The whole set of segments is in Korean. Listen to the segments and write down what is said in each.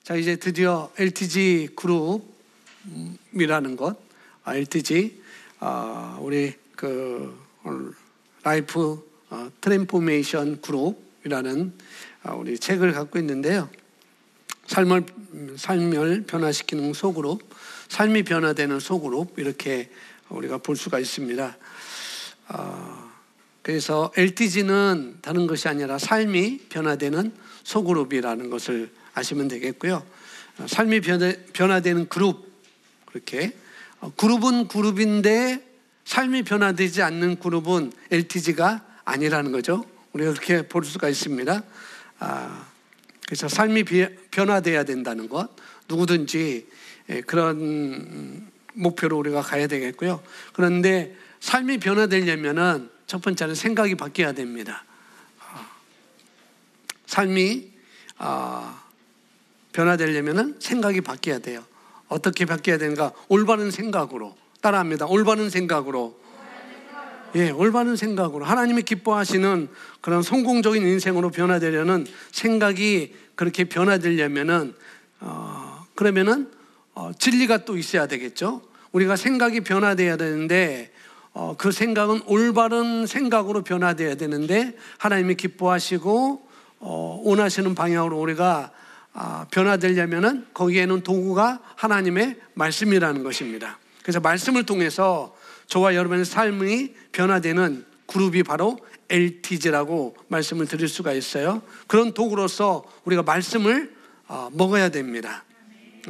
자, 이제 드디어 LTG 그룹이라는 것, LTG, 우리 라이프 트랜스포메이션 그룹이라는 우리 책을 갖고 있는데요. 삶을 변화시키는 소그룹, 삶이 변화되는 소그룹, 이렇게 우리가 볼 수가 있습니다. 그래서 LTG는 다른 것이 아니라 삶이 변화되는 소그룹이라는 것을 아시면 되겠고요. 삶이 변화되는 그룹, 그렇게 그룹은 그룹인데 삶이 변화되지 않는 그룹은 LTG가 아니라는 거죠. 우리가 그렇게 볼 수가 있습니다. 그래서 삶이 변화돼야 된다는 것, 누구든지 그런 목표로 우리가 가야 되겠고요. 그런데 삶이 변화되려면은 첫 번째는 생각이 바뀌어야 됩니다. 삶이 변화되려면은 생각이 바뀌어야 돼요. 어떻게 바뀌어야 되는가? 올바른 생각으로. 따라합니다. 올바른 생각으로. 예, 올바른 생각으로. 하나님이 기뻐하시는 그런 성공적인 인생으로 변화되려는 생각이 그렇게 변화되려면은 그러면은 진리가 또 있어야 되겠죠. 우리가 생각이 변화돼야 되는데 그 생각은 올바른 생각으로 변화돼야 되는데 하나님이 기뻐하시고 원하시는 방향으로 우리가 변화되려면은 거기에는 도구가 하나님의 말씀이라는 것입니다. 그래서 말씀을 통해서 저와 여러분의 삶이 변화되는 그룹이 바로 LTG라고 말씀을 드릴 수가 있어요. 그런 도구로서 우리가 말씀을 먹어야 됩니다.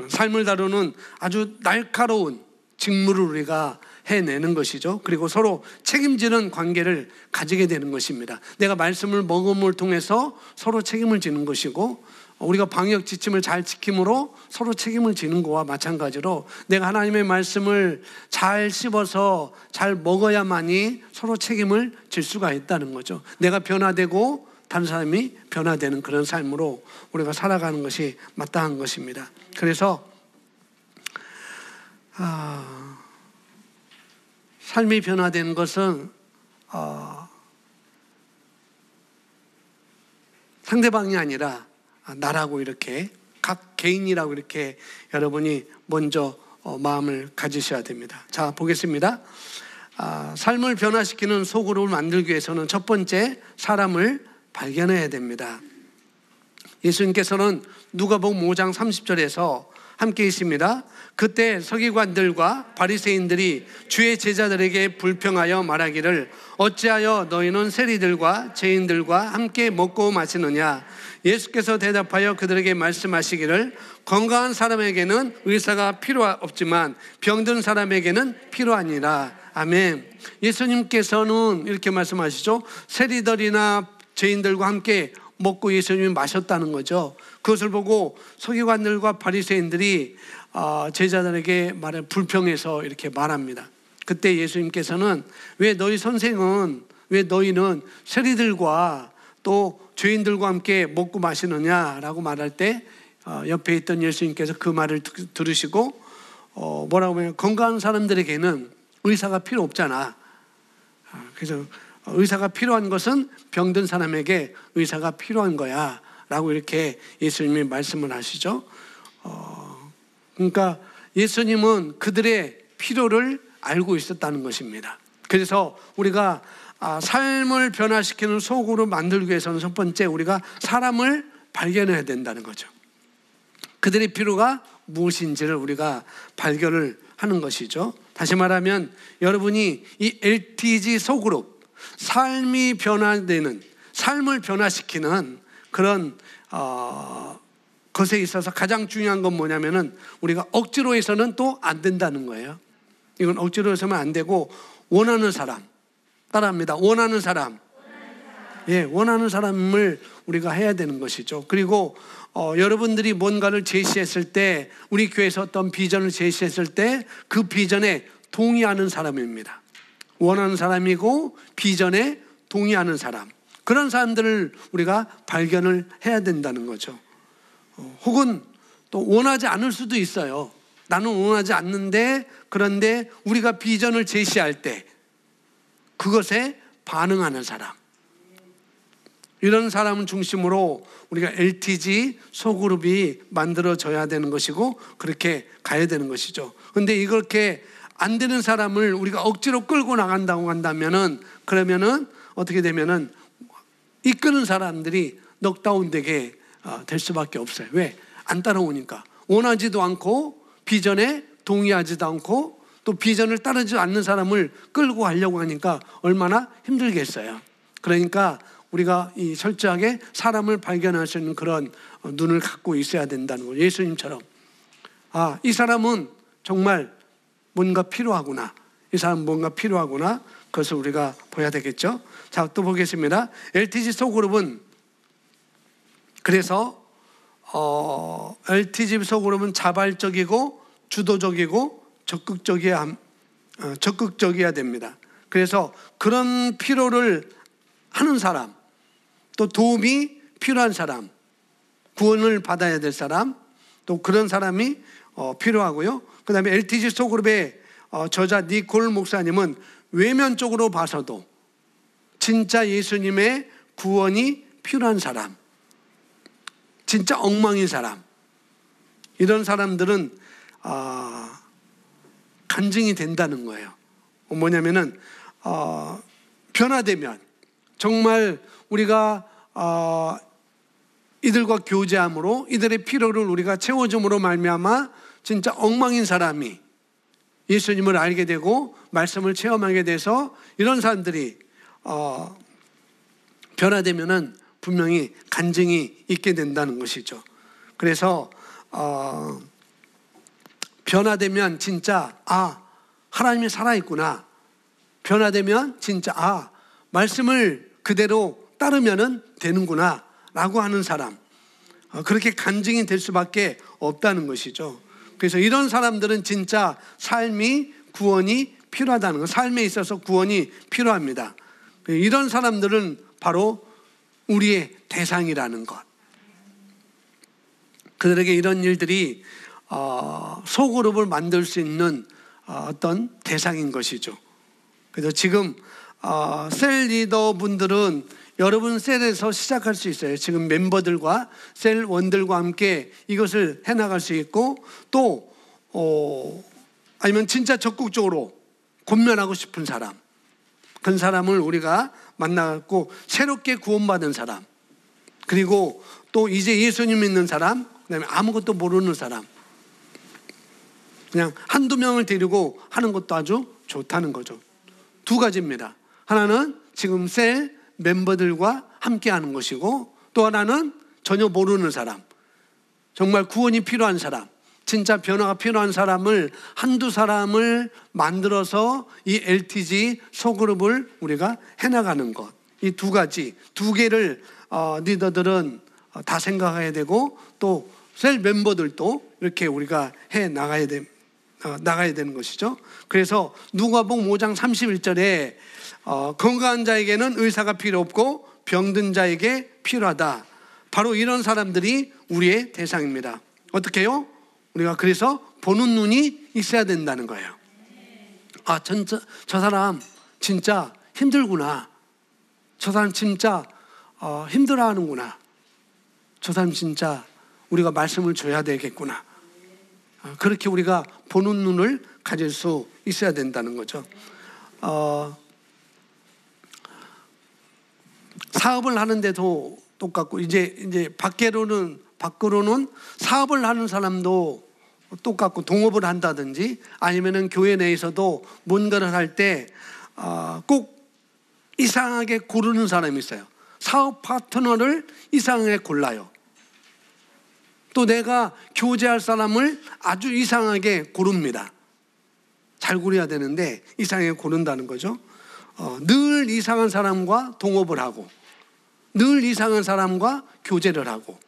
삶을 다루는 아주 날카로운 직무를 우리가 해내는 것이죠. 그리고 서로 책임지는 관계를 가지게 되는 것입니다. 내가 말씀을 먹음을 통해서 서로 책임을 지는 것이고, 우리가 방역 지침을 잘 지킴으로 서로 책임을 지는 것과 마찬가지로 내가 하나님의 말씀을 잘 씹어서 잘 먹어야만이 서로 책임을 질 수가 있다는 거죠. 내가 변화되고 다른 사람이 변화되는 그런 삶으로 우리가 살아가는 것이 마땅한 것입니다. 그래서 삶이 변화되는 것은 상대방이 아니라 나라고, 이렇게 각 개인이라고 이렇게 여러분이 먼저 마음을 가지셔야 됩니다. 자, 보겠습니다. 삶을 변화시키는 소그룹을 만들기 위해서는 첫 번째, 사람을 발견해야 됩니다. 예수님께서는 누가복음 5장 30절에서 함께 있습니다. 그때 서기관들과 바리새인들이 주의 제자들에게 불평하여 말하기를 어찌하여 너희는 세리들과 죄인들과 함께 먹고 마시느냐? 예수께서 대답하여 그들에게 말씀하시기를 건강한 사람에게는 의사가 필요 없지만 병든 사람에게는 필요하니라. 아멘. 예수님께서는 이렇게 말씀하시죠. 세리들이나 죄인들과 함께 먹고 예수님이 마셨다는 거죠. 그것을 보고 서기관들과 바리새인들이 제자들에게 불평해서 이렇게 말합니다. 그때 예수님께서는 왜 너희는 세리들과 또 죄인들과 함께 먹고 마시느냐라고 말할 때 옆에 있던 예수님께서 그 말을 들으시고 뭐라고 하면 건강한 사람들에게는 의사가 필요 없잖아. 그래서 의사가 필요한 것은 병든 사람에게 의사가 필요한 거야 라고 이렇게 예수님이 말씀을 하시죠. 그러니까 예수님은 그들의 필요를 알고 있었다는 것입니다. 그래서 우리가 삶을 변화시키는 소그룹을 만들기 위해서는 첫 번째, 우리가 사람을 발견해야 된다는 거죠. 그들의 필요가 무엇인지를 우리가 발견을 하는 것이죠. 다시 말하면 여러분이 이 LTG 소그룹, 삶이 변화되는, 삶을 변화시키는 그런 것에 있어서 가장 중요한 건 뭐냐면은 우리가 억지로 해서는 또 안 된다는 거예요. 이건 억지로 해서는 안 되고 원하는 사람, 따라합니다. 원하는 사람. 예, 원하는 사람을 우리가 해야 되는 것이죠. 그리고 여러분들이 뭔가를 제시했을 때, 우리 교회에서 어떤 비전을 제시했을 때 그 비전에 동의하는 사람입니다. 원하는 사람이고 비전에 동의하는 사람, 그런 사람들을 우리가 발견을 해야 된다는 거죠. 혹은 또 원하지 않을 수도 있어요. 나는 원하지 않는데, 그런데 우리가 비전을 제시할 때 그것에 반응하는 사람, 이런 사람을 중심으로 우리가 LTG 소그룹이 만들어져야 되는 것이고 그렇게 가야 되는 것이죠. 그런데 이렇게 안 되는 사람을 우리가 억지로 끌고 나간다고 한다면은, 그러면은 어떻게 되면은 이끄는 사람들이 넉다운되게 될 수밖에 없어요. 왜? 안 따라오니까. 원하지도 않고 비전에 동의하지도 않고 또 비전을 따르지 않는 사람을 끌고 가려고 하니까 얼마나 힘들겠어요. 그러니까 우리가 이 철저하게 사람을 발견할 수 있는 그런 눈을 갖고 있어야 된다는 거예요. 예수님처럼 이 사람은 정말 뭔가 필요하구나, 이 사람은 뭔가 필요하구나, 그것을 우리가 봐야 되겠죠. 자, 또 보겠습니다. LTG 소그룹은 그래서 LTG 소그룹은 자발적이고 주도적이고 적극적이어야 됩니다. 그래서 그런 필요를 하는 사람, 또 도움이 필요한 사람, 구원을 받아야 될 사람, 또 그런 사람이 필요하고요. 그 다음에 LTG 소그룹의 저자 니콜 목사님은 외면적으로 봐서도 진짜 예수님의 구원이 필요한 사람, 진짜 엉망인 사람, 이런 사람들은 간증이 된다는 거예요. 뭐냐면은 변화되면 정말 우리가 이들과 교제함으로 이들의 필요를 우리가 채워줌으로 말미암아 진짜 엉망인 사람이 예수님을 알게 되고 말씀을 체험하게 돼서 이런 사람들이 변화되면은 분명히 간증이 있게 된다는 것이죠. 그래서 변화되면 진짜 하나님이 살아있구나, 변화되면 진짜 말씀을 그대로 따르면은 되는구나 라고 하는 사람, 그렇게 간증이 될 수밖에 없다는 것이죠. 그래서 이런 사람들은 진짜 삶이 구원이 필요하다는 것, 삶에 있어서 구원이 필요합니다. 이런 사람들은 바로 우리의 대상이라는 것. 그들에게 이런 일들이 소그룹을 만들 수 있는 어떤 대상인 것이죠. 그래서 지금 셀 리더분들은 여러분 셀에서 시작할 수 있어요. 지금 멤버들과 셀원들과 함께 이것을 해나갈 수 있고, 또 아니면 진짜 적극적으로 권면하고 싶은 사람, 그런 사람을 우리가 만나고 새롭게 구원받은 사람, 그리고 또 이제 예수님 믿는 사람, 그다음에 아무것도 모르는 사람, 그냥 한두 명을 데리고 하는 것도 아주 좋다는 거죠. 두 가지입니다. 하나는 지금 셀 멤버들과 함께 하는 것이고, 또 하나는 전혀 모르는 사람, 정말 구원이 필요한 사람, 진짜 변화가 필요한 사람을 한두 사람을 만들어서 이 LTG 소그룹을 우리가 해나가는 것, 이 두 가지, 두 개를 리더들은 다 생각해야 되고, 또 셀 멤버들도 이렇게 우리가 해 나가야 되는 것이죠. 그래서 누가복음 5장 31절에 건강한 자에게는 의사가 필요 없고 병든 자에게 필요하다. 바로 이런 사람들이 우리의 대상입니다. 어떻게 해요? 우리가 그래서 보는 눈이 있어야 된다는 거예요. 저 사람 진짜 힘들구나, 저 사람 진짜 힘들어하는구나, 저 사람 진짜 우리가 말씀을 줘야 되겠구나, 그렇게 우리가 보는 눈을 가질 수 있어야 된다는 거죠. 사업을 하는데도 똑같고, 이제 밖으로는 사업을 하는 사람도 똑같고, 동업을 한다든지 아니면은 교회 내에서도 뭔가를 할 때 꼭 이상하게 고르는 사람이 있어요. 사업 파트너를 이상하게 골라요. 또 내가 교제할 사람을 아주 이상하게 고릅니다. 잘 고려야 되는데 이상하게 고른다는 거죠. 늘 이상한 사람과 동업을 하고, 늘 이상한 사람과 교제를 하고,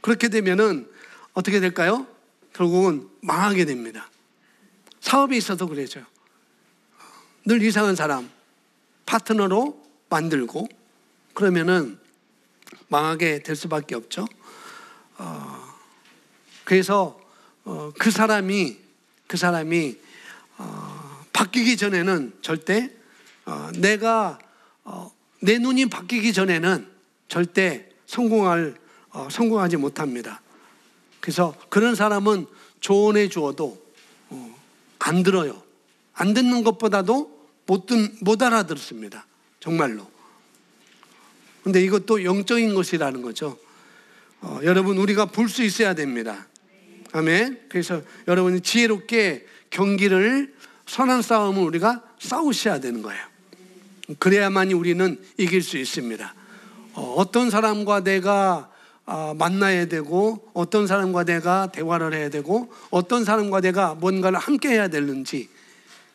그렇게 되면은 어떻게 될까요? 결국은 망하게 됩니다. 사업에 있어도 그러죠. 늘 이상한 사람 파트너로 만들고 그러면은 망하게 될 수밖에 없죠. 그래서 그 사람이 바뀌기 전에는 절대 내 눈이 바뀌기 전에는 절대 성공하지 못합니다. 그래서 그런 사람은 조언해 주어도 안 들어요. 안 듣는 것보다도 못 알아들었습니다. 정말로. 근데 이것도 영적인 것이라는 거죠. 여러분, 우리가 볼 수 있어야 됩니다. 아멘. 그래서 여러분이 지혜롭게 경기를, 선한 싸움을 우리가 싸우셔야 되는 거예요. 그래야만이 우리는 이길 수 있습니다. 어떤 사람과 내가 만나야 되고, 어떤 사람과 내가 대화를 해야 되고, 어떤 사람과 내가 뭔가를 함께 해야 되는지,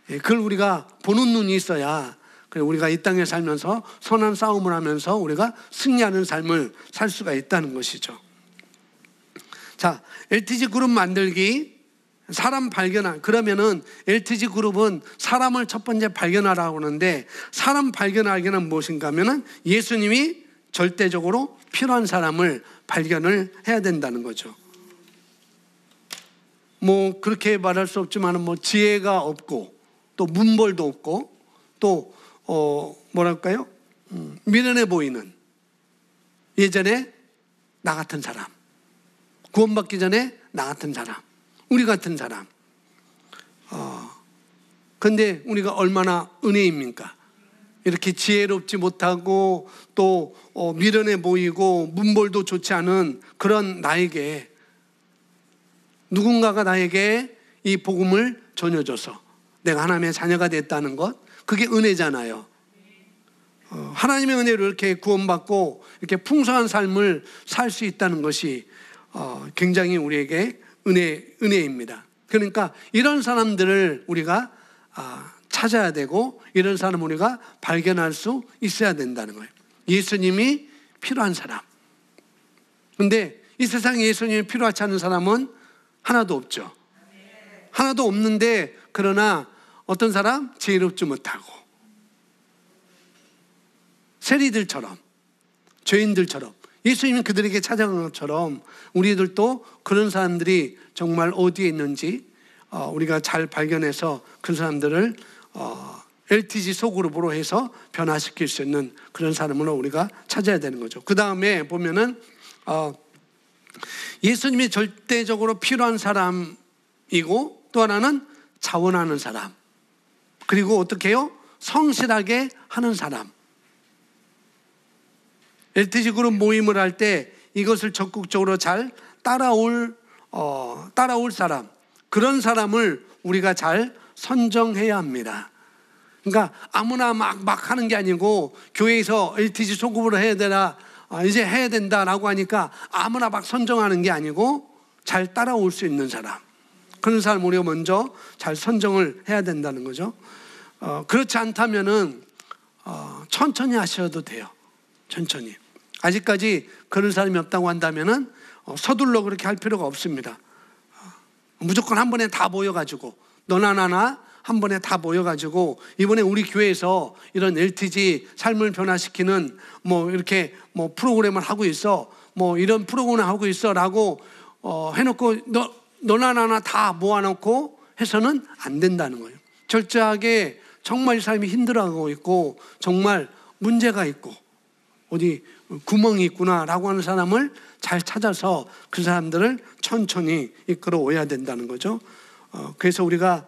그걸 우리가 보는 눈이 있어야 우리가 이 땅에 살면서 선한 싸움을 하면서 우리가 승리하는 삶을 살 수가 있다는 것이죠. 자, LTG 그룹 만들기, 사람 발견한, 그러면은 LTG 그룹은 사람을 첫 번째 발견하라고 하는데, 사람 발견하기는 무엇인가 하면은 예수님이 절대적으로 필요한 사람을 발견을 해야 된다는 거죠. 뭐 그렇게 말할 수 없지만 뭐 지혜가 없고 또 문벌도 없고 또 뭐랄까요? 미련해 보이는, 예전에 나 같은 사람, 구원받기 전에 나 같은 사람, 우리 같은 사람. 근데 우리가 얼마나 은혜입니까? 이렇게 지혜롭지 못하고 또 미련해 보이고 문벌도 좋지 않은 그런 나에게 누군가가 나에게 이 복음을 전해줘서 내가 하나님의 자녀가 됐다는 것, 그게 은혜잖아요. 하나님의 은혜로 이렇게 구원받고 이렇게 풍성한 삶을 살 수 있다는 것이 굉장히 우리에게 은혜입니다. 그러니까 이런 사람들을 우리가 찾아야 되고, 이런 사람을 우리가 발견할 수 있어야 된다는 거예요. 예수님이 필요한 사람. 근데 이 세상에 예수님이 필요하지 않은 사람은 하나도 없죠. 하나도 없는데, 그러나 어떤 사람? 지혜롭지 못하고 세리들처럼, 죄인들처럼 예수님이 그들에게 찾아간 것처럼 우리들도 그런 사람들이 정말 어디에 있는지 우리가 잘 발견해서 그 사람들을 LTG 소그룹으로 해서 변화시킬 수 있는 그런 사람으로 우리가 찾아야 되는 거죠. 그 다음에 보면은 예수님이 절대적으로 필요한 사람이고, 또 하나는 자원하는 사람, 그리고 어떻게 해요? 성실하게 하는 사람. LTG 그룹 모임을 할 때 이것을 적극적으로 잘 따라올 사람, 그런 사람을 우리가 잘 선정해야 합니다. 그러니까 아무나 막 하는 게 아니고, 교회에서 LTG 소그룹으로 해야 되나, 이제 해야 된다라고 하니까 아무나 막 선정하는 게 아니고 잘 따라올 수 있는 사람, 그런 사람 우리가 먼저 잘 선정을 해야 된다는 거죠. 그렇지 않다면은 천천히 하셔도 돼요. 천천히. 아직까지 그런 사람이 없다고 한다면은 서둘러 그렇게 할 필요가 없습니다. 무조건 한 번에 다 모여가지고, 너나 나나 한 번에 다 모여가지고 이번에 우리 교회에서 이런 LTG 삶을 변화시키는 뭐 이렇게 뭐 프로그램을 하고 있어, 뭐 이런 프로그램을 하고 있어라고 해놓고 너나 나나 다 모아놓고 해서는 안 된다는 거예요. 철저하게 정말 이 사람이 힘들어하고 있고 정말 문제가 있고 어디 구멍이 있구나라고 하는 사람을 잘 찾아서 그 사람들을 천천히 이끌어오야 된다는 거죠. 그래서 우리가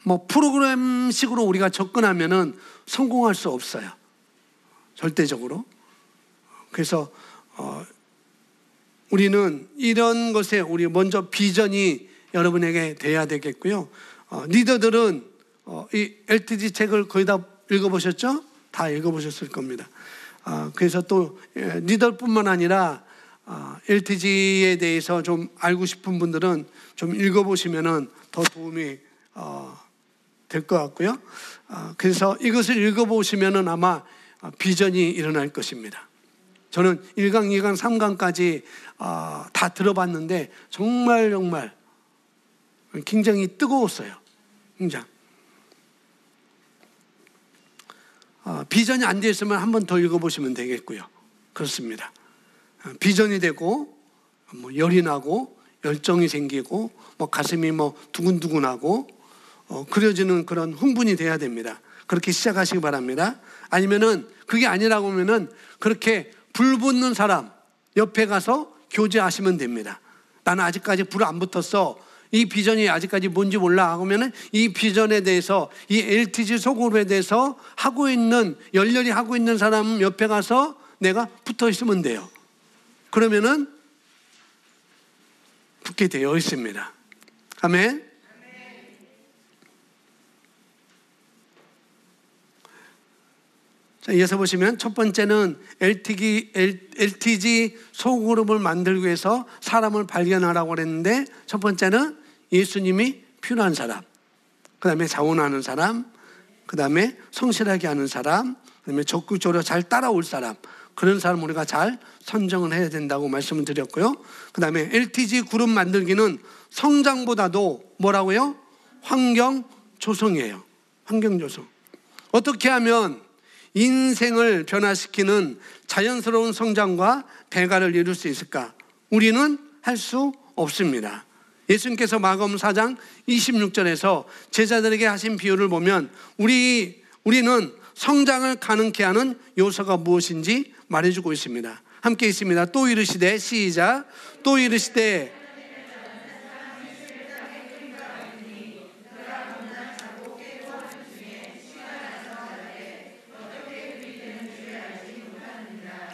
뭐 프로그램식으로 우리가 접근하면은 성공할 수 없어요. 절대적으로. 그래서 우리는 이런 것에 우리 먼저 비전이 여러분에게 돼야 되겠고요. 리더들은 이 LTG 책을 거의 다 읽어보셨죠? 다 읽어보셨을 겁니다. 그래서 또 리더뿐만 아니라 LTG에 대해서 좀 알고 싶은 분들은 좀 읽어보시면은 더 도움이 될 것 같고요. 그래서 이것을 읽어보시면은 아마 비전이 일어날 것입니다. 저는 1강, 2강, 3강까지 다 들어봤는데 정말 굉장히 뜨거웠어요. 굉장히. 비전이 안 되어 있으면 한 번 더 읽어보시면 되겠고요. 그렇습니다. 비전이 되고 뭐 열이 나고 열정이 생기고 뭐 가슴이 뭐 두근두근하고 그려지는 그런 흥분이 돼야 됩니다. 그렇게 시작하시기 바랍니다. 아니면은 그게 아니라고 하면은 그렇게 불 붙는 사람 옆에 가서 교제하시면 됩니다. 나는 아직까지 불 안 붙었어. 이 비전이 아직까지 뭔지 몰라 하면은 이 비전에 대해서, 이 LTG 소그룹에 대해서 열렬히 하고 있는 사람 옆에 가서 내가 붙어 있으면 돼요. 그러면은 붙게 되어 있습니다. 아멘. 자, 이어서 보시면 첫 번째는 LTG 소그룹을 만들기 위해서 사람을 발견하라고 그랬는데, 첫 번째는 예수님이 필요한 사람, 그 다음에 자원하는 사람, 그 다음에 성실하게 하는 사람, 그 다음에 적극적으로 잘 따라올 사람, 그런 사람 우리가 잘 선정을 해야 된다고 말씀을 드렸고요. 그 다음에 LTG 그룹 만들기는 성장보다도 뭐라고요? 환경 조성이에요. 환경 조성. 어떻게 하면 인생을 변화시키는 자연스러운 성장과 배가를 이룰 수 있을까? 우리는 할 수 없습니다. 예수님께서 마가복음 4장 26절에서 제자들에게 하신 비유를 보면 우리는 성장을 가능케 하는 요소가 무엇인지 말해주고 있습니다. 함께 있습니다. 또 이르시되, 시작. 또 이르시되,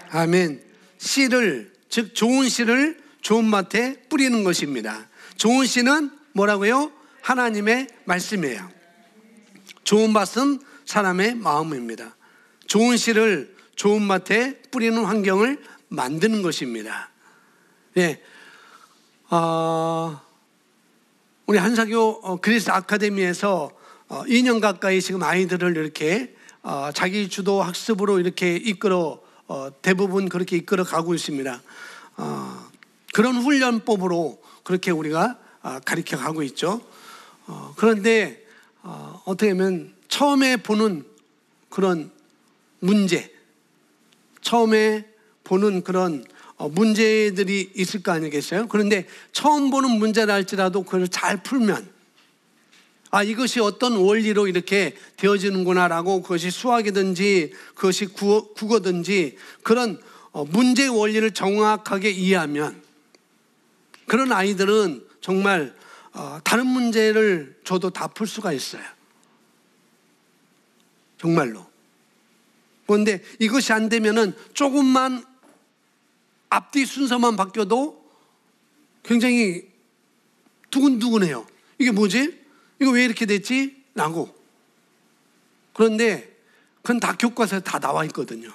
아멘. 씨를, 즉 좋은 씨를 좋은 밭에 뿌리는 것입니다. 좋은 씨는 뭐라고요? 하나님의 말씀이에요. 좋은 밭은 사람의 마음입니다. 좋은 씨를 좋은 밭에 뿌리는 환경을 만드는 것입니다. 예, 우리 한사교 그리스 아카데미에서 2년 가까이 지금 아이들을 이렇게 자기 주도 학습으로 이렇게 대부분 그렇게 이끌어 가고 있습니다. 그런 훈련법으로 그렇게 우리가 가르쳐 가고 있죠. 그런데 어떻게 하면 처음에 보는 그런 문제, 처음에 보는 그런 문제들이 있을 거 아니겠어요? 그런데 처음 보는 문제라 할지라도 그걸 잘 풀면, 이것이 어떤 원리로 이렇게 되어지는구나라고, 그것이 수학이든지 그것이 국어든지 그런 문제의 원리를 정확하게 이해하면, 그런 아이들은 정말 다른 문제를 줘도 다 풀 수가 있어요. 정말로. 그런데 이것이 안 되면은 조금만 앞뒤 순서만 바뀌어도 굉장히 두근두근해요. 이게 뭐지? 이거 왜 이렇게 됐지? 라고. 그런데 그건 다 교과서에 다 나와 있거든요.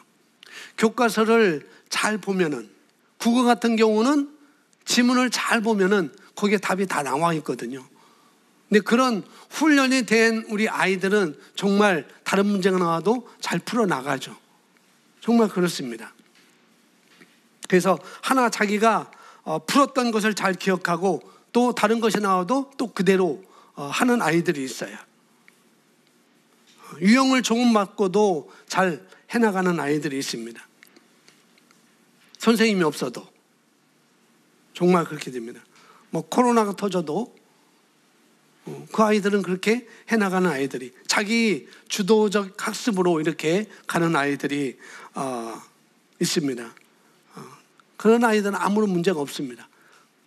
교과서를 잘 보면은, 국어 같은 경우는 지문을 잘 보면은 거기에 답이 다 나와 있거든요. 근데 그런 훈련이 된 우리 아이들은 정말 다른 문제가 나와도 잘 풀어나가죠. 정말 그렇습니다. 그래서 하나 자기가 풀었던 것을 잘 기억하고, 또 다른 것이 나와도 또 그대로 하는 아이들이 있어요. 유형을 조금 바꿔도 잘 해나가는 아이들이 있습니다. 선생님이 없어도 정말 그렇게 됩니다. 코로나가 터져도 그 아이들은 그렇게 해나가는 아이들이, 자기 주도적 학습으로 이렇게 가는 아이들이 있습니다. 그런 아이들은 아무런 문제가 없습니다.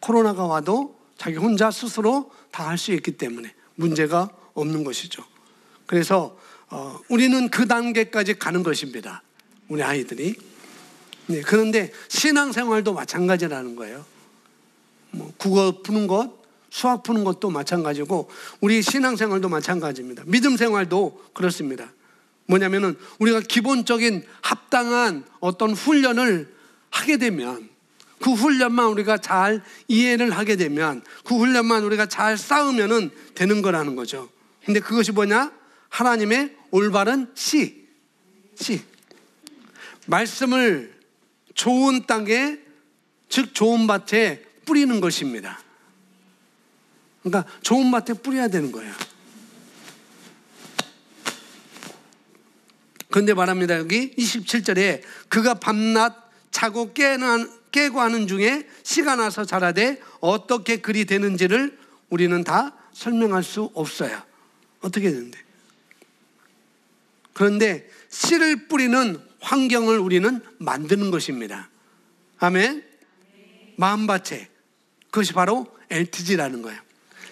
코로나가 와도 자기 혼자 스스로 다 할 수 있기 때문에 문제가 없는 것이죠. 그래서 우리는 그 단계까지 가는 것입니다. 우리 아이들이. 네, 그런데 신앙생활도 마찬가지라는 거예요. 국어 푸는 것, 수학 푸는 것도 마찬가지고, 우리 신앙생활도 마찬가지입니다. 믿음생활도 그렇습니다. 뭐냐면은 우리가 기본적인 합당한 어떤 훈련을 하게 되면, 그 훈련만 우리가 잘 이해를 하게 되면, 그 훈련만 우리가 잘 쌓으면은 되는 거라는 거죠. 근데 그것이 뭐냐? 하나님의 올바른 씨. 말씀을 좋은 땅에, 즉 좋은 밭에 뿌리는 것입니다. 그러니까 좋은 밭에 뿌려야 되는 거예요. 그런데 말합니다. 여기 27절에 그가 밤낮 자고 깨고 하는 중에 씨가 나서 자라되 어떻게 그리 되는지를 우리는 다 설명할 수 없어요. 어떻게 되는데? 그런데 씨를 뿌리는 환경을 우리는 만드는 것입니다. 아멘. 마음밭에, 그것이 바로 LTG라는 거예요.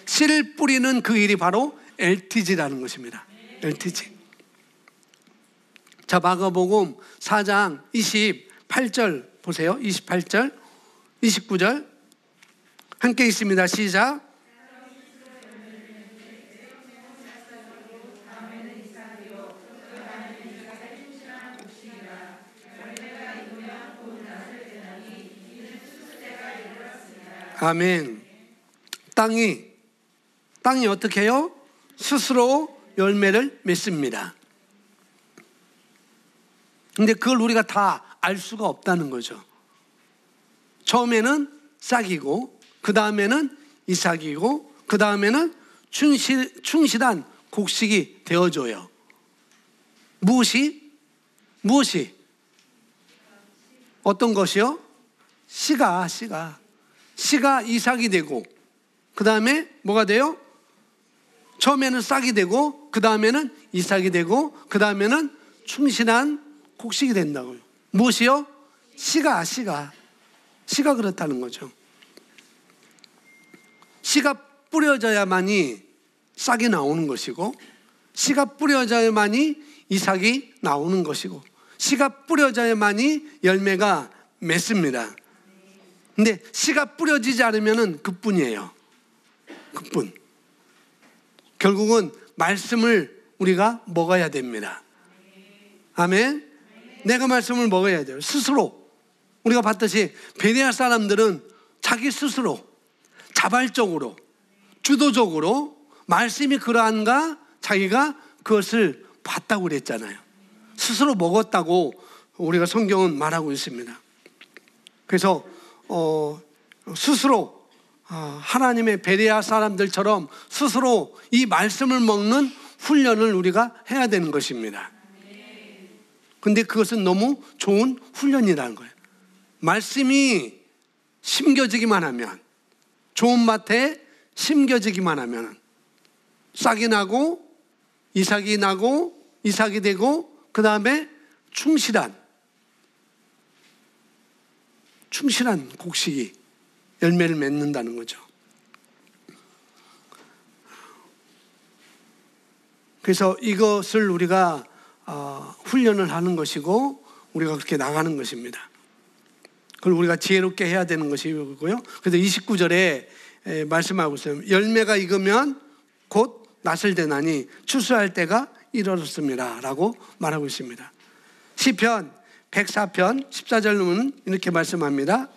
씨를 뿌리는 그 일이 바로 LTG라는 것입니다. LTG. 자, 마가복음 4장 28절 보세요. 28절, 29절 함께 있습니다. 시작. 아멘. 땅이 어떻게 해요? 스스로 열매를 맺습니다. 근데 그걸 우리가 다 알 수가 없다는 거죠. 처음에는 싹이고, 그 다음에는 이삭이고, 그 다음에는 충실한 곡식이 되어줘요. 무엇이? 어떤 것이요? 씨가 이삭이 되고, 그 다음에 뭐가 돼요? 처음에는 싹이 되고, 그 다음에는 이삭이 되고, 그 다음에는 충실한 곡식이 된다고요. 무엇이요? 씨가 그렇다는 거죠. 씨가 뿌려져야만이 싹이 나오는 것이고, 씨가 뿌려져야만이 이삭이 나오는 것이고, 씨가 뿌려져야만이 열매가 맺습니다. 근데 씨가 뿌려지지 않으면 그뿐이에요. 그뿐. 결국은 말씀을 우리가 먹어야 됩니다. 아멘. 내가 말씀을 먹어야 돼요. 스스로. 우리가 봤듯이 베레아 사람들은 자기 스스로 자발적으로 주도적으로 말씀이 그러한가 자기가 그것을 봤다고 그랬잖아요. 스스로 먹었다고 우리가 성경은 말하고 있습니다. 그래서 스스로 하나님의 베레아 사람들처럼 스스로 이 말씀을 먹는 훈련을 우리가 해야 되는 것입니다. 근데 그것은 너무 좋은 훈련이라는 거예요. 말씀이 심겨지기만 하면, 좋은 밭에 심겨지기만 하면 싹이 나고 이삭이 되고, 그 다음에 충실한 곡식이 열매를 맺는다는 거죠. 그래서 이것을 우리가 훈련을 하는 것이고 우리가 그렇게 나가는 것입니다. 그걸 우리가 지혜롭게 해야 되는 것이고요. 그래서 29절에 말씀하고 있어요. 열매가 익으면 곧 낫을 대나니 추수할 때가 이르렀습니다 라고 말하고 있습니다. 시편 104편 14절은 이렇게 말씀합니다.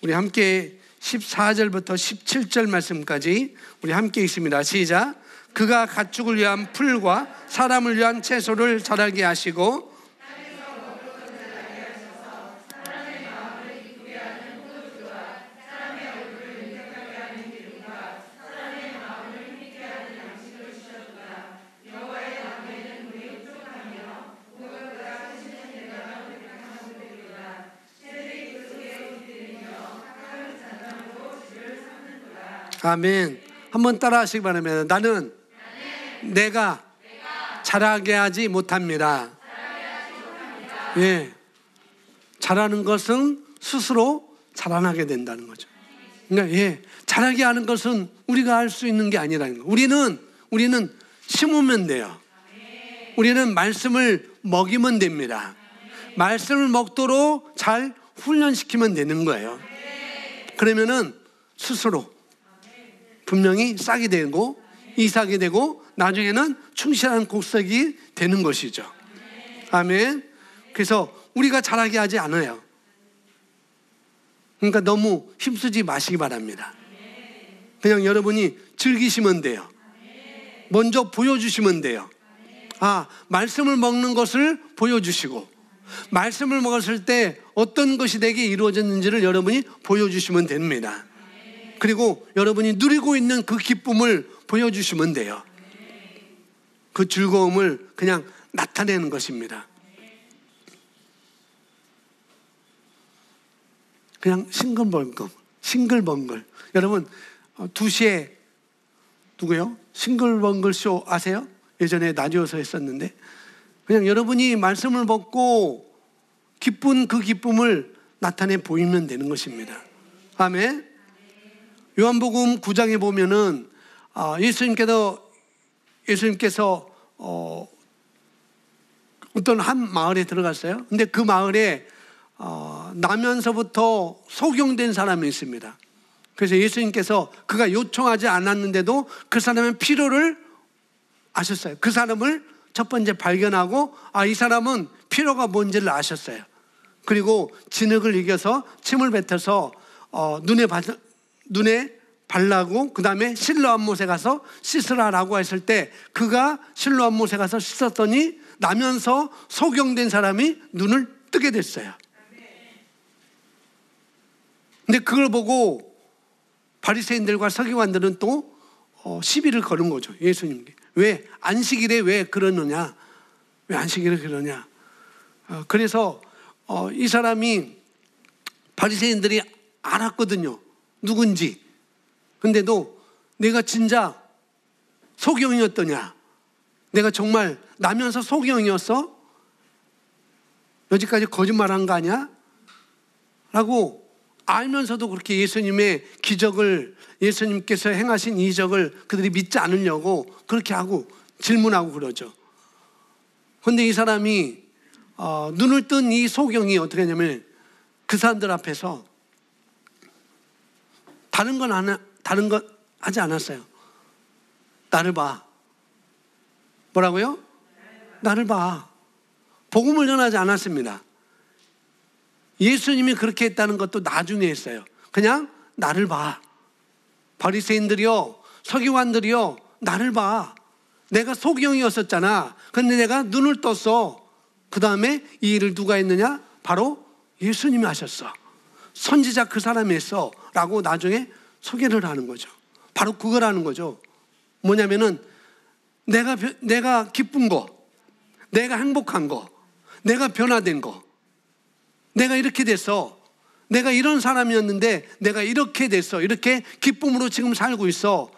우리 함께 14절부터 17절 말씀까지 우리 함께 읽습니다. 시작. 그가 가축을 위한 풀과 사람을 위한 채소를 자라게 하시고 아멘. 한번 따라 하시기 바랍니다. 나는 내가 자라게 하지 못합니다. 예. 자라는 것은 스스로 자라나게 된다는 거죠. 그러니까 자라게 하는 것은 우리가 할 수 있는 게 아니라는 거예요. 우리는 심으면 돼요. 우리는 말씀을 먹이면 됩니다. 말씀을 먹도록 잘 훈련시키면 되는 거예요. 그러면은 스스로 분명히 싹이 되고 이삭이 되고 나중에는 충실한 곡식이 되는 것이죠. 아멘. 그래서 우리가 자라게 하지 않아요. 그러니까 너무 힘쓰지 마시기 바랍니다. 그냥 여러분이 즐기시면 돼요. 먼저 보여주시면 돼요. 말씀을 먹는 것을 보여주시고 말씀을 먹었을 때 어떤 것이 내게 이루어졌는지를 여러분이 보여주시면 됩니다. 그리고 여러분이 누리고 있는 그 기쁨을 보여주시면 돼요. 그 즐거움을 그냥 나타내는 것입니다. 그냥 싱글벙글. 여러분 2시에 누구요? 싱글벙글 쇼 아세요? 예전에 라디오에서 했었는데 그냥 여러분이 말씀을 먹고 기쁜 그 기쁨을 나타내 보이면 되는 것입니다. 아멘. 요한복음 9장에 보면은 예수님께서 어떤 한 마을에 들어갔어요. 근데 그 마을에 나면서부터 소경된 사람이 있습니다. 그래서 예수님께서 그가 요청하지 않았는데도 그 사람의 필요를 아셨어요. 그 사람을 첫 번째 발견하고 이 사람은 필요가 뭔지를 아셨어요. 그리고 진흙을 이겨서 침을 뱉어서 눈에 발라고 그 다음에 실로암 못에 가서 씻으라라고 했을 때 그가 실로암 못에 가서 씻었더니 나면서 소경된 사람이 눈을 뜨게 됐어요. 근데 그걸 보고 바리새인들과 서기관들은 또 시비를 거는 거죠. 예수님께. 왜 안식일에 왜 그러느냐? 왜 안식일에 그러냐? 그래서 이 사람이 바리새인들이 알았거든요. 누군지. 근데도 내가 진짜 소경이었더냐? 내가 정말 나면서 소경이었어? 여지까지 거짓말한 거 아니야? 라고 알면서도 그렇게 예수님의 기적을, 예수님께서 행하신 이적을 그들이 믿지 않으려고 그렇게 하고 질문하고 그러죠. 그런데 이 사람이 눈을 뜬 이 소경이 어떻게 하냐면 그 사람들 앞에서 다른 건 하지 않았어요. 나를 봐. 뭐라고요? 나를 봐. 복음을 전하지 않았습니다. 예수님이 그렇게 했다는 것도 나중에 했어요. 그냥 나를 봐. 바리새인들이요, 서기관들이요, 나를 봐. 내가 소경이었었잖아. 근데 내가 눈을 떴어. 그 다음에 이 일을 누가 했느냐? 바로 예수님이 하셨어. 선지자 그 사람이 했어. 라고 나중에 소개를 하는 거죠. 바로 그거라는 거죠. 뭐냐면은 내가 기쁜 거, 내가 행복한 거, 내가 변화된 거, 내가 이렇게 됐어. 내가 이런 사람이었는데 내가 이렇게 됐어. 이렇게 기쁨으로 지금 살고 있어.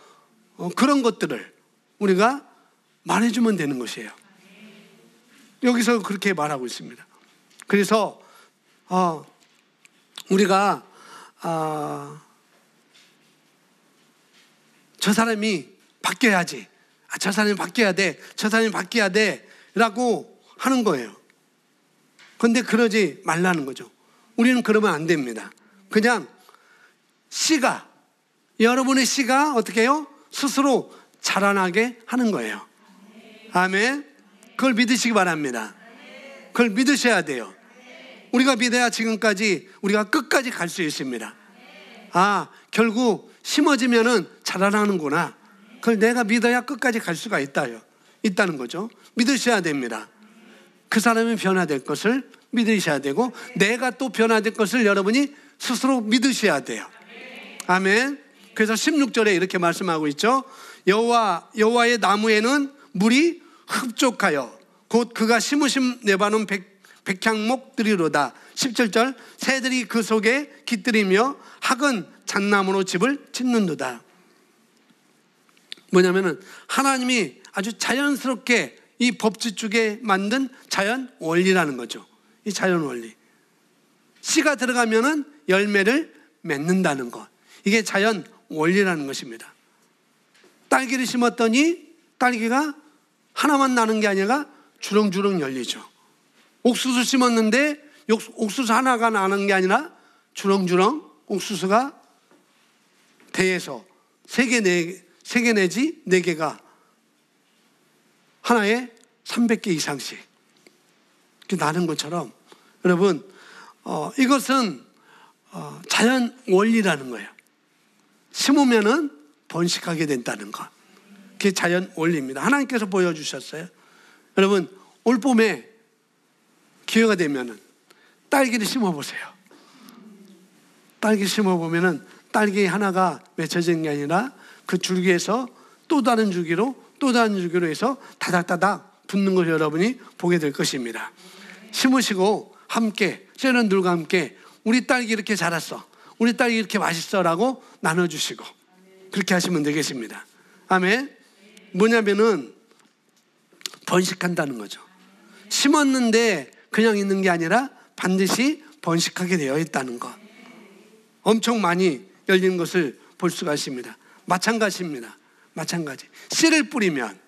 그런 것들을 우리가 말해주면 되는 것이에요. 여기서 그렇게 말하고 있습니다. 그래서 우리가 저 사람이 바뀌어야지. 저 사람이 바뀌어야 돼. 저 사람이 바뀌어야 돼. 라고 하는 거예요. 그런데 그러지 말라는 거죠. 우리는 그러면 안 됩니다. 그냥 여러분의 씨가 어떻게 해요? 스스로 자라나게 하는 거예요. 아멘. 그걸 믿으시기 바랍니다. 그걸 믿으셔야 돼요. 우리가 믿어야 지금까지 우리가 끝까지 갈 수 있습니다. 결국 심어지면은 자라나는구나. 그걸 내가 믿어야 끝까지 갈 수가 있다는 거죠. 믿으셔야 됩니다. 그 사람이 변화될 것을 믿으셔야 되고 내가 또 변화될 것을 여러분이 스스로 믿으셔야 돼요. 아멘. 그래서 16절에 이렇게 말씀하고 있죠. 여호와의 나무에는 물이 흡족하여 곧 그가 심으신 레바논 백향목들이로다. 17절 새들이 그 속에 깃들이며 학은 잣나무로 집을 짓는도다. 뭐냐면은 하나님이 아주 자연스럽게 이 법칙주에 만든 자연 원리라는 거죠. 이 자연 원리. 씨가 들어가면은 열매를 맺는다는 것. 이게 자연 원리라는 것입니다. 딸기를 심었더니 딸기가 하나만 나는 게 아니라 주렁주렁 열리죠. 옥수수 심었는데 옥수수 하나가 나는 게 아니라 주렁주렁 옥수수가 대에서 3개 내지 4개가 하나에 300개 이상씩 이렇게 나는 것처럼 여러분 이것은 자연 원리라는 거예요. 심으면은 번식하게 된다는 것. 그게 자연 원리입니다. 하나님께서 보여주셨어요. 여러분 올 봄에 기회가 되면은 딸기를 심어보세요. 딸기 심어보면은 딸기 하나가 맺혀지는 게 아니라 그 줄기에서 또 다른 줄기로 해서 다닥다닥 붙는 걸 여러분이 보게 될 것입니다. 심으시고 함께 세련들과 함께 우리 딸기 이렇게 자랐어, 우리 딸기 이렇게 맛있어 라고 나눠주시고 그렇게 하시면 되겠습니다. 아멘. 뭐냐면은 번식한다는 거죠. 심었는데 그냥 있는 게 아니라 반드시 번식하게 되어 있다는 것. 엄청 많이 열리는 것을 볼 수가 있습니다. 마찬가지입니다. 마찬가지. 씨를 뿌리면,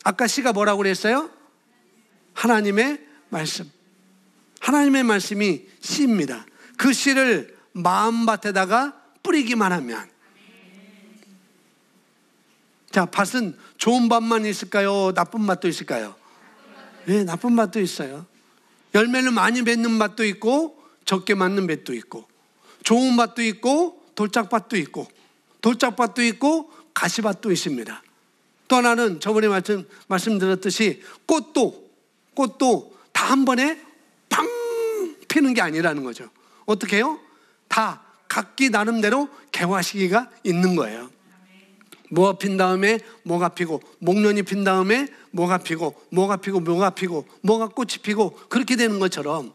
아까 씨가 뭐라고 그랬어요? 하나님의 말씀. 하나님의 말씀이 씨입니다. 그 씨를 마음밭에다가 뿌리기만 하면, 자, 밭은 좋은 밭만 있을까요? 나쁜 밭도 있을까요? 네, 나쁜 밭도 있어요. 열매를 많이 맺는 밭도 있고 적게 맞는 밭도 있고, 좋은 밭도 있고 돌짝밭도 있고, 돌짝밭도 있고 가시밭도 있습니다. 또 하나는 저번에 말씀드렸듯이 꽃도 다 한 번에 팡 피는 게 아니라는 거죠. 어떻게 해요? 다 각기 나름대로 개화 시기가 있는 거예요. 뭐가 핀 다음에 뭐가 피고, 목련이 핀 다음에 뭐가 피고, 뭐가 피고, 뭐가 피고, 뭐가 꽃이 피고, 그렇게 되는 것처럼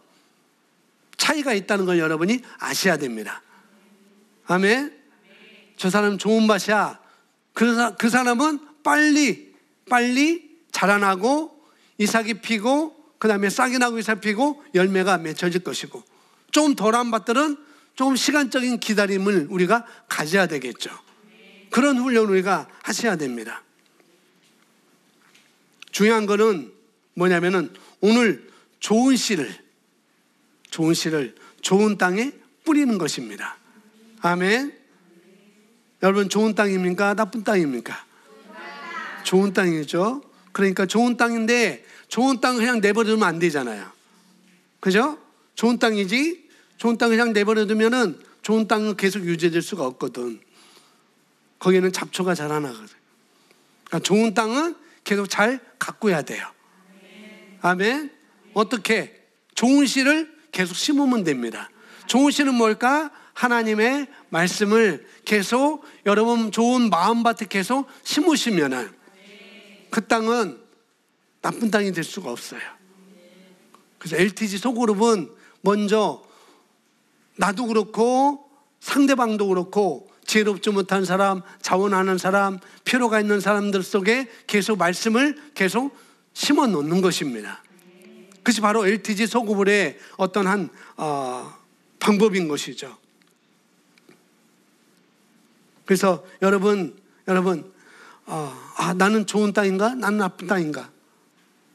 차이가 있다는 걸 여러분이 아셔야 됩니다. 아멘. 저 사람 좋은 밭이야. 그 사람은 빨리 자라나고 이삭이 피고, 그 다음에 싹이 나고 이삭이 피고 열매가 맺혀질 것이고, 좀 덜한 밭들은 조금 시간적인 기다림을 우리가 가져야 되겠죠. 그런 훈련을 우리가 하셔야 됩니다. 중요한 거는 뭐냐면은 오늘 좋은 씨를 좋은 땅에 뿌리는 것입니다. 아멘. 여러분, 좋은 땅입니까? 나쁜 땅입니까? 좋은 땅이죠. 그러니까 좋은 땅인데, 좋은 땅 그냥 내버려두면 안 되잖아요. 그죠? 좋은 땅이지, 좋은 땅 그냥 내버려두면은 좋은 땅은 계속 유지될 수가 없거든. 거기는 잡초가 자라나거든. 그러니까 좋은 땅은 계속 잘 가꾸어야 돼요. 아멘. 어떻게? 좋은 씨를 계속 심으면 됩니다. 좋은 씨는 뭘까? 하나님의 말씀을 계속, 여러분 좋은 마음밭에 계속 심으시면은 그 땅은 나쁜 땅이 될 수가 없어요. 그래서 LTG 소그룹은 먼저 나도 그렇고 상대방도 그렇고 지혜롭지 못한 사람, 자원하는 사람, 필요가 있는 사람들 속에 계속 말씀을 계속 심어 놓는 것입니다. 그것이 바로 LTG 소그룹의 어떤 한 방법인 것이죠. 그래서 여러분, 나는 좋은 땅인가? 나는 나쁜 땅인가?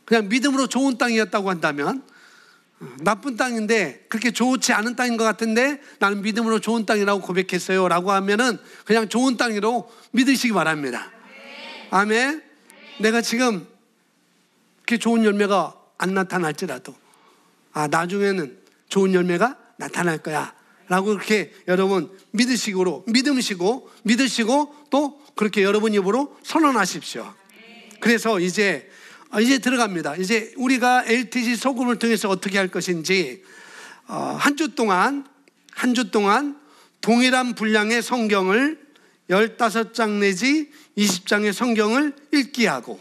그냥 믿음으로 좋은 땅이었다고 한다면, 나쁜 땅인데 그렇게 좋지 않은 땅인 것 같은데 나는 믿음으로 좋은 땅이라고 고백했어요 라고 하면은 그냥 좋은 땅으로 믿으시기 바랍니다. 아멘. 내가 지금 그렇게 좋은 열매가 안 나타날지라도 나중에는 좋은 열매가 나타날 거야 라고 그렇게 여러분 믿으시고 또 그렇게 여러분 입으로 선언하십시오. 그래서 이제 들어갑니다. 이제 우리가 LTG 소금을 통해서 어떻게 할 것인지, 한 주 동안 동일한 분량의 성경을 15장 내지 20장의 성경을 읽기 하고,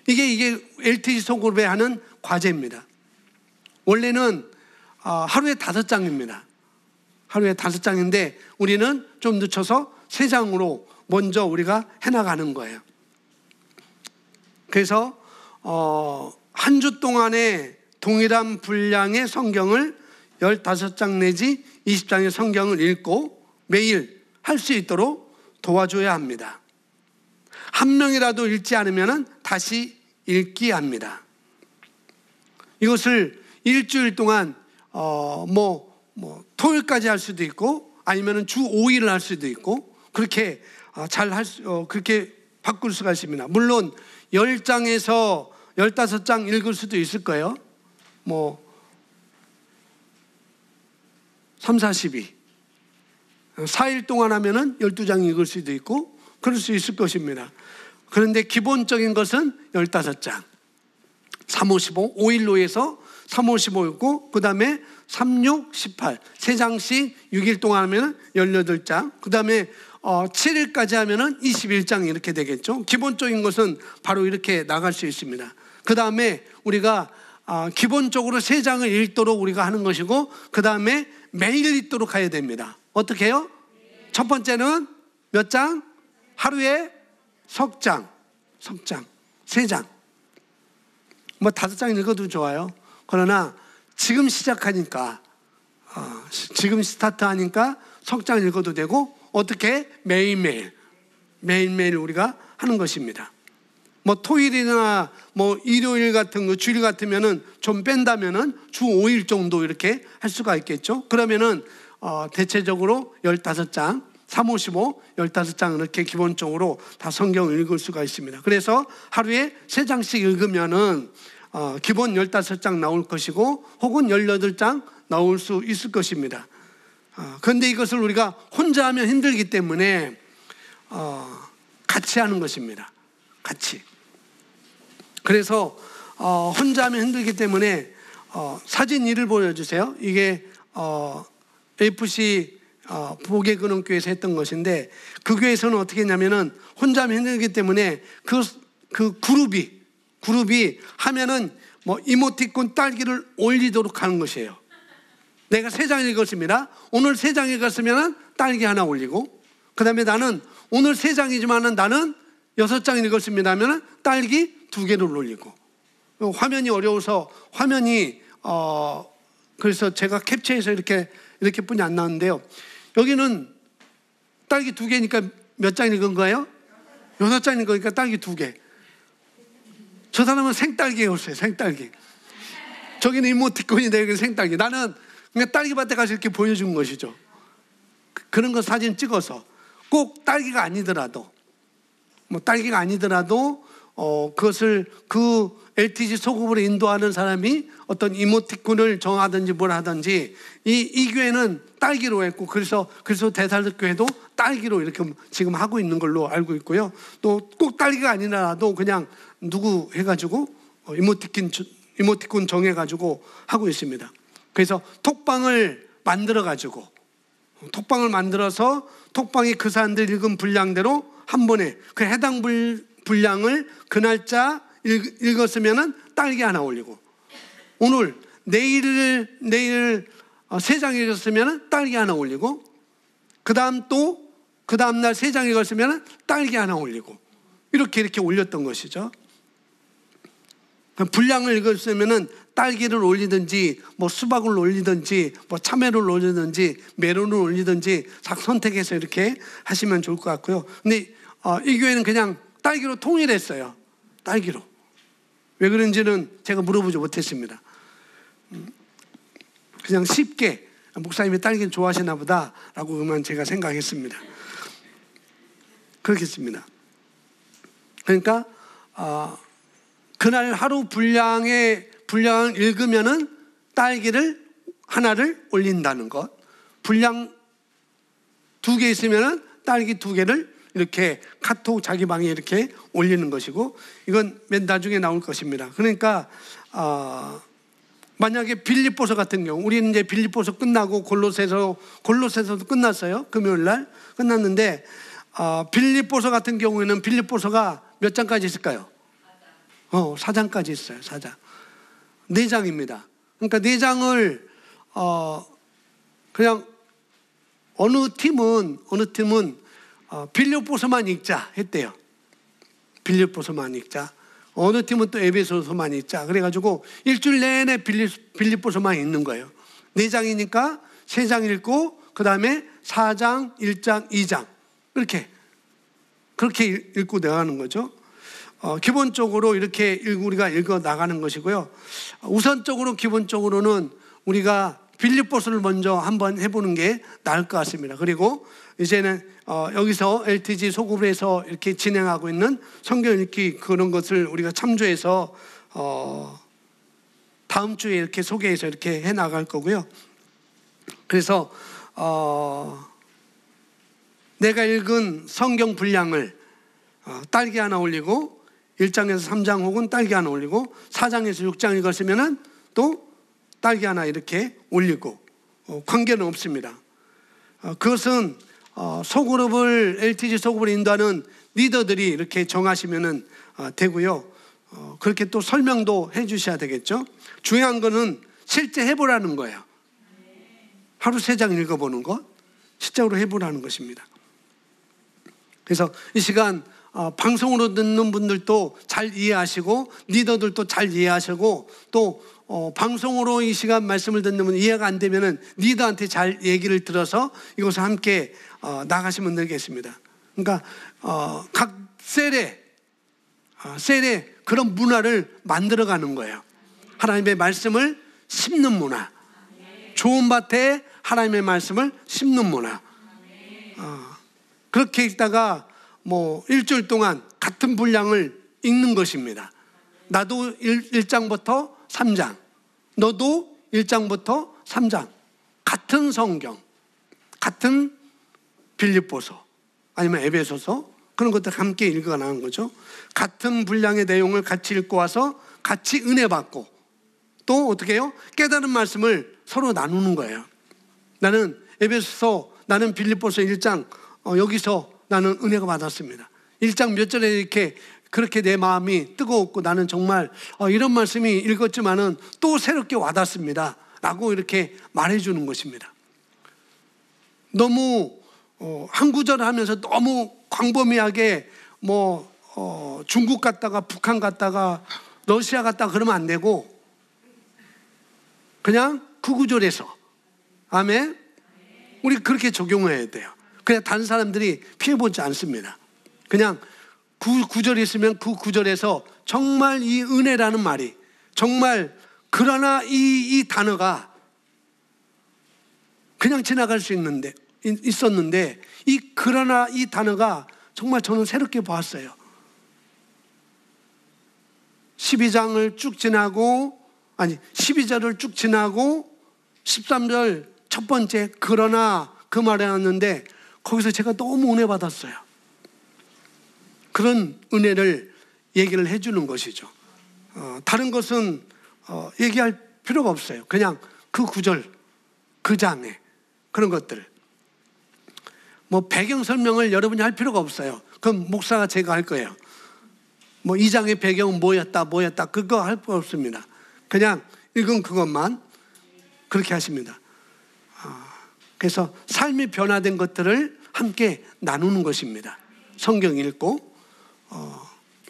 이게 LTG 소그룹에 하는 과제입니다. 원래는 하루에 5장입니다. 하루에 5장인데 우리는 좀 늦춰서 3장으로 먼저 우리가 해나가는 거예요. 그래서 한 주 동안에 동일한 분량의 성경을 15장 내지 20장의 성경을 읽고 매일 할 수 있도록 도와줘야 합니다. 한 명이라도 읽지 않으면 다시 읽기 합니다. 이것을 일주일 동안 토요일까지 할 수도 있고 아니면 주 5일을 할 수도 있고 그렇게 그렇게 바꿀 수가 있습니다. 물론 10장에서 15장 읽을 수도 있을 거예요. 3, 4, 12 4일 동안 하면은 12장 읽을 수도 있고 그럴 수 있을 것입니다. 그런데 기본적인 것은 15장 3, 5, 15 5일로 해서 3, 5, 15 읽고 그 다음에 3, 6, 18 3장씩 6일 동안 하면 18장 그 다음에 7일까지 하면 21장 이렇게 되겠죠. 기본적인 것은 바로 이렇게 나갈 수 있습니다. 그 다음에 우리가 기본적으로 3장을 읽도록 우리가 하는 것이고 그 다음에 매일 읽도록 해야 됩니다. 어떻게 해요? 첫 번째는 몇 장? 하루에 석장 3장 5장 읽어도 좋아요. 그러나 지금 시작하니까 지금 스타트하니까 석장 읽어도 되고 어떻게 매일매일 우리가 하는 것입니다. 뭐 토요일이나 뭐 일요일 같은 거 주일 같으면은 좀 뺀다면은 주 5일 정도 이렇게 할 수가 있겠죠. 그러면은 대체적으로 15장 3, 5, 15, 15장 이렇게 기본적으로 다 성경을 읽을 수가 있습니다. 그래서 하루에 3장씩 읽으면은 기본 15장 나올 것이고 혹은 18장 나올 수 있을 것입니다. 그런데 이것을 우리가 혼자 하면 힘들기 때문에 같이 하는 것입니다. 같이. 그래서 혼자 하면 힘들기 때문에 사진 1을 보여주세요. 이게 AFC 보계근원교회에서 했던 것인데 그 교회에서는 어떻게 했냐면은 혼자 하면 힘들기 때문에 그 그룹이 하면은 뭐 이모티콘 딸기를 올리도록 하는 것이에요. 내가 3장 읽었습니다. 오늘 3장 읽었으면 딸기 하나 올리고, 그 다음에 나는 오늘 3장이지만은 나는 6장 읽었습니다 하면 딸기 2개를 올리고, 화면이 어려워서 화면이 그래서 제가 캡처해서 이렇게 뿐이 안 나왔는데요. 여기는 딸기 2개니까 몇 장 읽은 거예요? 6장 읽은 거니까 딸기 2개. 저 사람은 생딸기였어요. 생딸기. 저기는 이모티콘인데 여기는 생딸기. 나는 그냥 딸기밭에 가서 이렇게 보여준 것이죠. 그런 거 사진 찍어서 꼭 딸기가 아니더라도 그것을 그 LTG 소급으로 인도하는 사람이 어떤 이모티콘을 정하든지 뭘 하든지 이 교회는 딸기로 했고 그래서 대살득 교회도 딸기로 이렇게 지금 하고 있는 걸로 알고 있고요. 또 꼭 딸기가 아니라도 그냥 누구 해가지고 이모티콘 정해가지고 하고 있습니다. 그래서 톡방을 만들어서 톡방이 그 사람들 읽은 분량대로 한 번에 그 해당 분량을 그 날짜 읽었으면은 딸기 하나 올리고, 오늘 내일 3장 읽었으면은 딸기 하나 올리고, 그 다음 날 3장 읽었으면은 딸기 하나 올리고, 이렇게 올렸던 것이죠. 분량을 읽었으면은 딸기를 올리든지 뭐 수박을 올리든지 뭐 참외를 올리든지 메론을 올리든지 딱 선택해서 이렇게 하시면 좋을 것 같고요. 근데 이 교회는 그냥 딸기로 통일했어요. 딸기로. 왜 그런지는 제가 물어보지 못했습니다. 그냥 쉽게 목사님이 딸기를 좋아하시나 보다라고 그만 제가 생각했습니다. 그렇겠습니다. 그러니까 그날 하루 분량을 읽으면은 딸기를 하나를 올린다는 것. 분량 2개 있으면은 딸기 2개를 이렇게 카톡 자기 방에 이렇게 올리는 것이고, 이건 맨 나중에 나올 것입니다. 그러니까 만약에 빌립보서 같은 경우, 우리는 이제 빌립보서 끝나고 골로새서도 끝났어요. 금요일 날 끝났는데 빌립보서 같은 경우에는 빌립보서가 몇 장까지 있을까요? 4장까지 있어요. 4장. 4장입니다. 그러니까 4장을 그냥 어느 팀은 빌립보서만 읽자 했대요. 빌립보서만 읽자. 어느 팀은 또 에베소서만 읽자. 그래가지고 일주일 내내 빌립보서만 읽는 거예요. 4장이니까 3장 읽고 그 다음에 4장, 1장, 2장 그렇게 읽고 나가는 거죠. 기본적으로 이렇게 우리가 읽어 나가는 것이고요. 우선적으로 기본적으로는 우리가 빌립보서를 먼저 한번 해보는 게 나을 것 같습니다. 그리고 이제는 여기서 LTG 소급을 해서 이렇게 진행하고 있는 성경 읽기 그런 것을 우리가 참조해서 다음 주에 이렇게 소개해서 이렇게 해 나갈 거고요. 그래서 내가 읽은 성경 분량을 딸기 하나 올리고 1장에서 3장 혹은 딸기 하나 올리고 4장에서 6장 읽었으면 또 딸기 하나 이렇게 올리고 관계는 없습니다. 그것은 소그룹을 LTG 소그룹을 인도하는 리더들이 이렇게 정하시면 되고요. 그렇게 또 설명도 해 주셔야 되겠죠. 중요한 거는 실제 해보라는 거예요. 하루 3장 읽어보는 것 실제로 해보라는 것입니다. 그래서 이 시간 방송으로 듣는 분들도 잘 이해하시고 리더들도 잘 이해하시고 또 방송으로 이 시간 말씀을 듣는 분 이해가 안 되면은 리더한테 잘 얘기를 들어서 이것을 함께 나가시면 되겠습니다. 그러니까 각 셀에 그런 문화를 만들어가는 거예요. 하나님의 말씀을 심는 문화, 좋은 밭에 하나님의 말씀을 심는 문화. 그렇게 있다가 뭐 일주일 동안 같은 분량을 읽는 것입니다. 나도 1장부터 3장, 너도 1장부터 3장, 같은 성경, 같은 빌립보서 아니면 에베소서, 그런 것들 함께 읽어가는 거죠. 같은 분량의 내용을 같이 읽고 와서 같이 은혜 받고 또 어떻게 해요? 깨달은 말씀을 서로 나누는 거예요. 나는 에베소서, 나는 빌립보서 1장 여기서 나는 은혜가 받았습니다. 1장 몇 절에 이렇게 그렇게 내 마음이 뜨거웠고 나는 정말 이런 말씀이 읽었지만은 또 새롭게 와닿습니다 라고 이렇게 말해주는 것입니다. 너무 한 구절 하면서 너무 광범위하게 뭐 중국 갔다가 북한 갔다가 러시아 갔다가 그러면 안 되고 그냥 그 구절에서 아멘. 우리 그렇게 적용해야 돼요. 그냥 다른 사람들이 피해보지 않습니다. 그냥 그 구절이 있으면 그 구절에서 정말 이 은혜라는 말이 정말 그러나 이 단어가 그냥 지나갈 수 있었는데 이 그러나 이 단어가 정말 저는 새롭게 보았어요. 12장을 쭉 지나고 12절을 쭉 지나고 13절 첫 번째 그러나 그 말에 왔는데 거기서 제가 너무 은혜 받았어요. 그런 은혜를 얘기를 해주는 것이죠. 다른 것은 얘기할 필요가 없어요. 그냥 그 구절, 그 장에 그런 것들. 뭐 배경 설명을 여러분이 할 필요가 없어요. 그럼 목사가 제가 할 거예요. 뭐 이 장의 배경은 뭐였다 그거 할 필요 없습니다. 그냥 읽은 그것만 그렇게 하십니다. 그래서 삶이 변화된 것들을 함께 나누는 것입니다. 성경 읽고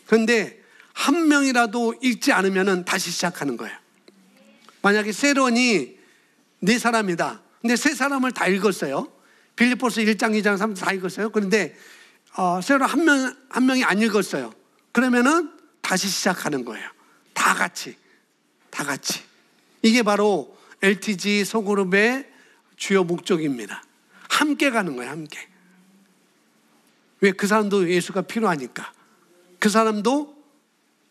그런데 한 명이라도 읽지 않으면 다시 시작하는 거예요. 만약에 세론이 4사람이다. 근데 3사람을 다 읽었어요. 빌립보서 1장, 2장, 3장 다 읽었어요. 그런데 세론 한 명이 안 읽었어요. 그러면은 다시 시작하는 거예요. 다 같이. 이게 바로 LTG 소그룹의 주요 목적입니다. 함께 가는 거예요. 함께. 왜? 그 사람도 예수가 필요하니까. 그 사람도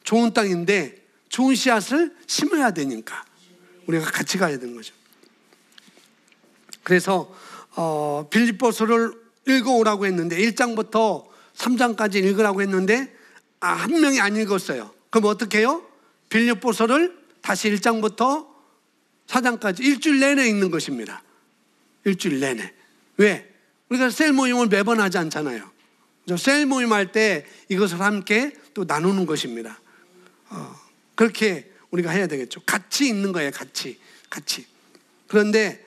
좋은 땅인데 좋은 씨앗을 심어야 되니까 우리가 같이 가야 되는 거죠. 그래서 빌립보서를 읽어오라고 했는데 1장부터 3장까지 읽으라고 했는데 한 명이 안 읽었어요. 그럼 어떻게 해요? 빌립보서를 다시 1장부터 4장까지 일주일 내내 읽는 것입니다. 일주일 내내. 왜? 우리가 셀 모임을 매번 하지 않잖아요. 셀 모임 할 때 이것을 함께 또 나누는 것입니다. 그렇게 우리가 해야 되겠죠. 같이 읽는 거예요. 같이. 그런데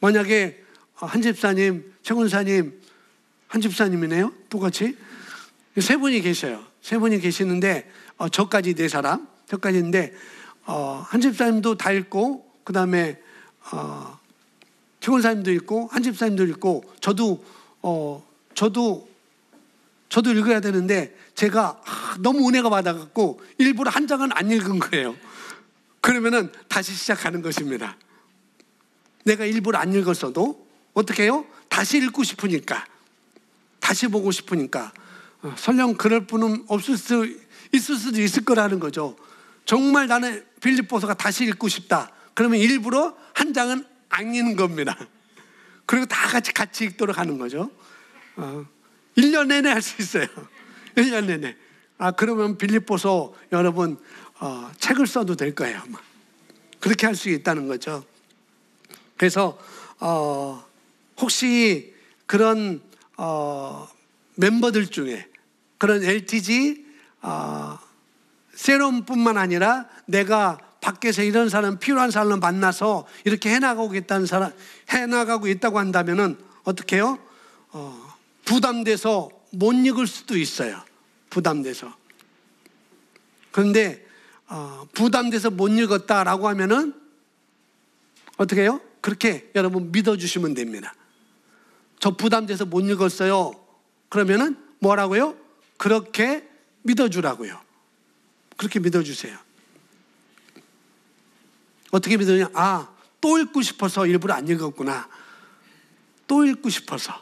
만약에 한 집사님, 최군사님, 한 집사님이네요. 똑같이 세 분이 계셔요. 세 분이 계시는데 저까지 4사람, 저까지인데 한 집사님도 다 읽고 그 다음에 최군사님도 읽고 한 집사님도 읽고 저도 읽어야 되는데 제가 너무 은혜가 받아갖고 일부러 한 장은 안 읽은 거예요. 그러면은 다시 시작하는 것입니다. 내가 일부러 안 읽었어도 어떻게 해요? 다시 읽고 싶으니까, 다시 보고 싶으니까. 설령 그럴 분은 있을 수도 있을 거라는 거죠. 정말 나는 빌립보서가 다시 읽고 싶다. 그러면 일부러 한 장은 안 읽는 겁니다. 그리고 다 같이 읽도록 하는 거죠. 1년 내내 할 수 있어요. 1년 내내. 그러면 빌립보서 여러분 책을 써도 될 거예요. 아마. 그렇게 할 수 있다는 거죠. 그래서 혹시 그런 멤버들 중에 그런 LTG 세롬뿐만 아니라 내가 밖에서 이런 사람, 필요한 사람을 만나서 이렇게 해나가고 있다고 한다면은 어떻게 해요? 부담돼서 못 읽을 수도 있어요. 부담돼서. 그런데 부담돼서 못 읽었다라고 하면은 어떻게 해요? 그렇게 여러분 믿어주시면 됩니다. 저 부담돼서 못 읽었어요. 그러면은 뭐라고요? 그렇게 믿어주라고요. 그렇게 믿어주세요. 어떻게 믿으냐? 또 읽고 싶어서 일부러 안 읽었구나. 또 읽고 싶어서.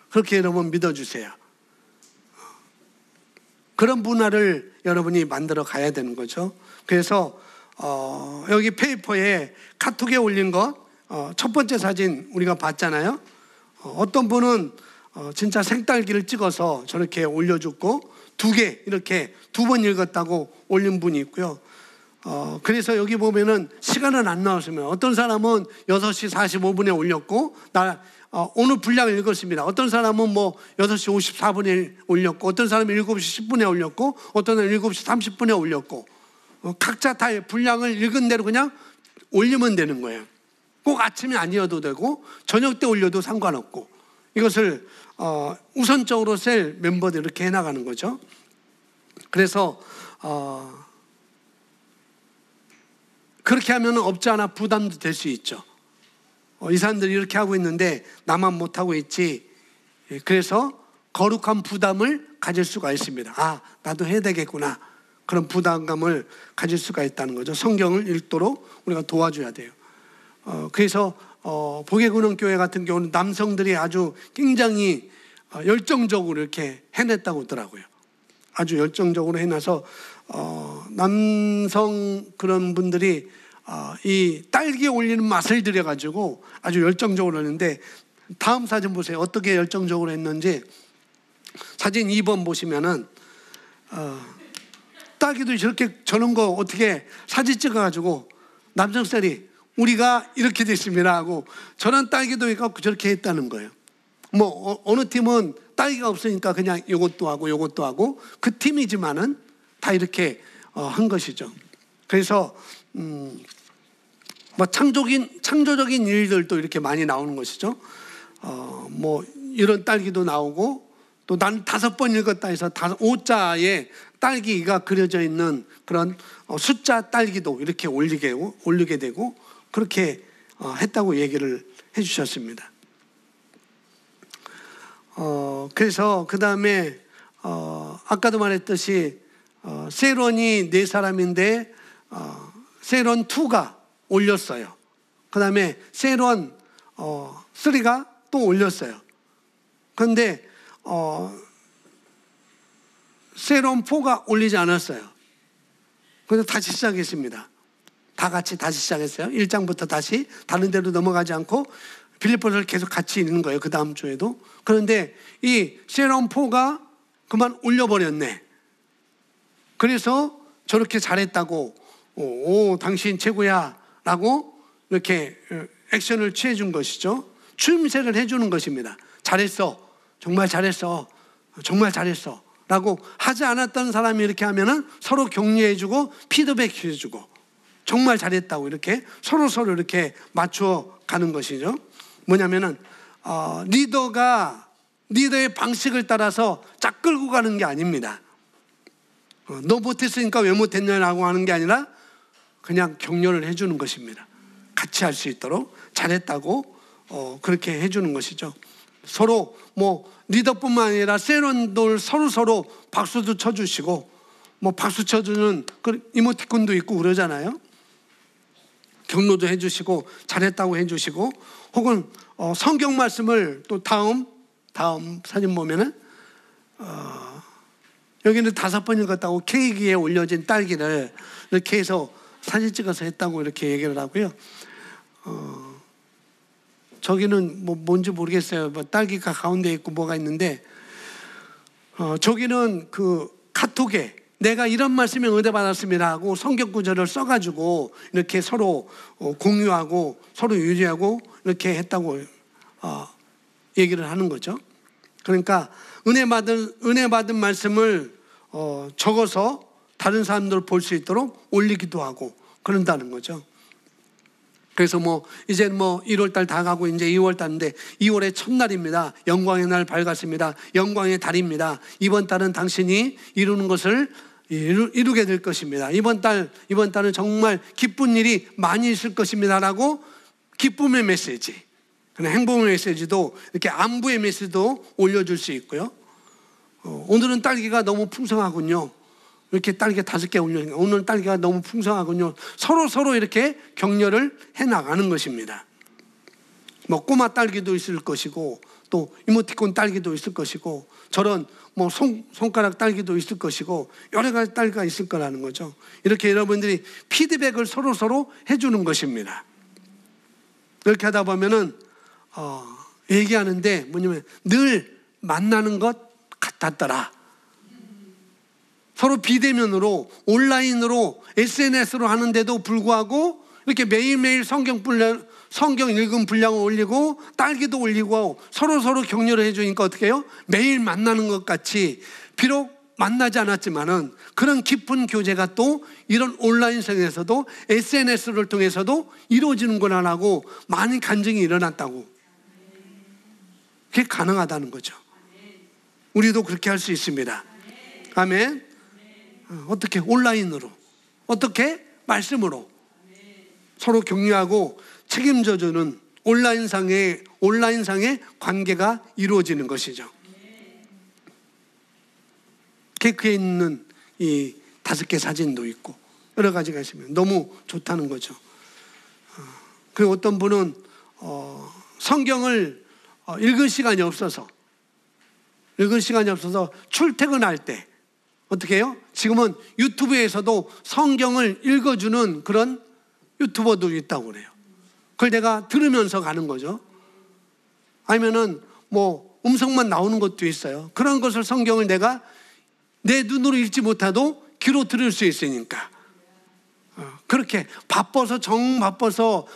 그렇게 여러분 믿어주세요. 그런 문화를 여러분이 만들어 가야 되는 거죠. 그래서 여기 페이퍼에 카톡에 올린 것, 첫 번째 사진 우리가 봤잖아요. 어떤 분은 진짜 생딸기를 찍어서 저렇게 올려줬고 2개 이렇게 2번 읽었다고 올린 분이 있고요. 그래서 여기 보면은 시간은 안 나왔으면 어떤 사람은 6시 45분에 올렸고 오늘 분량을 읽었습니다. 어떤 사람은 뭐 6시 54분에 올렸고 어떤 사람은 7시 10분에 올렸고 어떤 사람은 7시 30분에 올렸고 각자 다 분량을 읽은 대로 그냥 올리면 되는 거예요. 꼭 아침에 아니어도 되고 저녁 때 올려도 상관없고 이것을 우선적으로 셀 멤버들 이렇게 해나가는 거죠. 그래서 그렇게 하면 없지 않아 부담도 될 수 있죠. 이 사람들이 이렇게 하고 있는데 나만 못하고 있지. 그래서 거룩한 부담을 가질 수가 있습니다. 나도 해야 되겠구나. 그런 부담감을 가질 수가 있다는 거죠. 성경을 읽도록 우리가 도와줘야 돼요. 그래서 복외군원교회 같은 경우는 남성들이 아주 굉장히 열정적으로 이렇게 해냈다고 하더라고요. 아주 열정적으로 해놔서 남성 그런 분들이 이 딸기에 올리는 맛을 들여가지고 아주 열정적으로 했는데 다음 사진 보세요. 어떻게 열정적으로 했는지. 사진 2번 보시면은 딸기도 저런 거 어떻게 사진 찍어가지고 남성들이 우리가 이렇게 됐습니다 하고 저런 딸기도 해갖고 저렇게 했다는 거예요. 뭐 어느 팀은 딸기가 없으니까 그냥 이것도 하고 그 팀이지만은 다 이렇게 한 것이죠. 그래서 뭐 창조적인 일들도 이렇게 많이 나오는 것이죠. 뭐 이런 딸기도 나오고 또 난 5번 읽었다 해서 5자에 딸기가 그려져 있는 그런 숫자 딸기도 이렇게 올리게 되고 그렇게 했다고 얘기를 해주셨습니다. 그래서 그 다음에 아까도 말했듯이 세론이 4사람인데 세론 2가 올렸어요. 그 다음에 세론 3가 또 올렸어요. 그런데 세론 4가 올리지 않았어요. 그래서 다시 시작했습니다. 다 같이 다시 시작했어요. 1장부터 다시 다른 데로 넘어가지 않고 빌립보서를 계속 같이 읽는 거예요. 그 다음 주에도. 그런데 이 세론 4가 그만 올려버렸네. 그래서 저렇게 잘했다고 당신 최고야 라고 이렇게 액션을 취해준 것이죠. 추임새를 해주는 것입니다. 잘했어. 정말 잘했어. 정말 잘했어. 라고 하지 않았던 사람이 이렇게 하면은 서로 격려해주고 피드백 해주고 정말 잘했다고 이렇게 서로 이렇게 맞춰 가는 것이죠. 뭐냐면은 리더의 방식을 따라서 쫙 끌고 가는 게 아닙니다. 너 못했으니까 왜 못했냐라고 하는 게 아니라 그냥 격려를 해주는 것입니다. 같이 할 수 있도록 잘했다고 그렇게 해주는 것이죠. 서로 뭐 리더뿐만 아니라 세론들 서로 박수도 쳐주시고 뭐 박수 쳐주는 그 이모티콘도 있고 그러잖아요. 격려도 해주시고 잘했다고 해주시고 혹은 성경 말씀을 또 다음 사진 보면은 여기는 5번 읽었다고 케이크에 올려진 딸기를 이렇게 해서 사진 찍어서 했다고 이렇게 얘기를 하고요. 저기는 뭐 뭔지 모르겠어요. 뭐 딸기가 가운데 있고 뭐가 있는데 저기는 그 카톡에 내가 이런 말씀에 은혜 받았습니다 하고 성경 구절을 써가지고 이렇게 서로 공유하고 서로 유지하고 이렇게 했다고 얘기를 하는 거죠. 그러니까 은혜 받은 말씀을 적어서 다른 사람들 볼 수 있도록 올리기도 하고 그런다는 거죠. 그래서 이제 1월 달 다 가고 이제 2월 달인데 2월의 첫날입니다. 영광의 날 밝았습니다. 영광의 달입니다. 이번 달은 당신이 이루는 것을 이루게 될 것입니다. 이번 달은 정말 기쁜 일이 많이 있을 것입니다라고 기쁨의 메시지, 행복의 메시지도 이렇게 안부의 메시지도 올려줄 수 있고요. 오늘은 딸기가 너무 풍성하군요. 이렇게 딸기 5개 올려니까 오늘 딸기가 너무 풍성하군요. 서로 이렇게 격려를 해나가는 것입니다. 꼬마 딸기도 있을 것이고 또 이모티콘 딸기도 있을 것이고 저런 손가락 딸기도 있을 것이고 여러 가지 딸기가 있을 거라는 거죠. 이렇게 여러분들이 피드백을 서로 해주는 것입니다. 이렇게 하다 보면은 얘기하는데 뭐냐면 늘 만나는 것 같았더라. 서로 비대면으로 온라인으로 SNS로 하는데도 불구하고 이렇게 매일매일 성경 읽은 분량을 올리고 딸기도 올리고 서로 격려를 해주니까 어떻게 해요? 매일 만나는 것 같이 비록 만나지 않았지만은 그런 깊은 교제가 또 이런 온라인상에서도 SNS를 통해서도 이루어지는구나라고 많은 간증이 일어났다고. 그게 가능하다는 거죠. 우리도 그렇게 할 수 있습니다. 아멘. 어떻게? 온라인으로. 어떻게? 말씀으로. 서로 격려하고 책임져주는 온라인상의 관계가 이루어지는 것이죠. 케이크에 있는 이 5개 사진도 있고 여러 가지가 있으면 너무 좋다는 거죠. 그리고 어떤 분은 성경을 읽을 시간이 없어서 출퇴근할 때 어떻게 해요? 지금은 유튜브에서도 성경을 읽어주는 그런 유튜버도 있다고 그래요. 그걸 내가 들으면서 가는 거죠. 아니면은 음성만 나오는 것도 있어요. 그런 것을 성경을 내가 내 눈으로 읽지 못해도 귀로 들을 수 있으니까. 그렇게 바빠서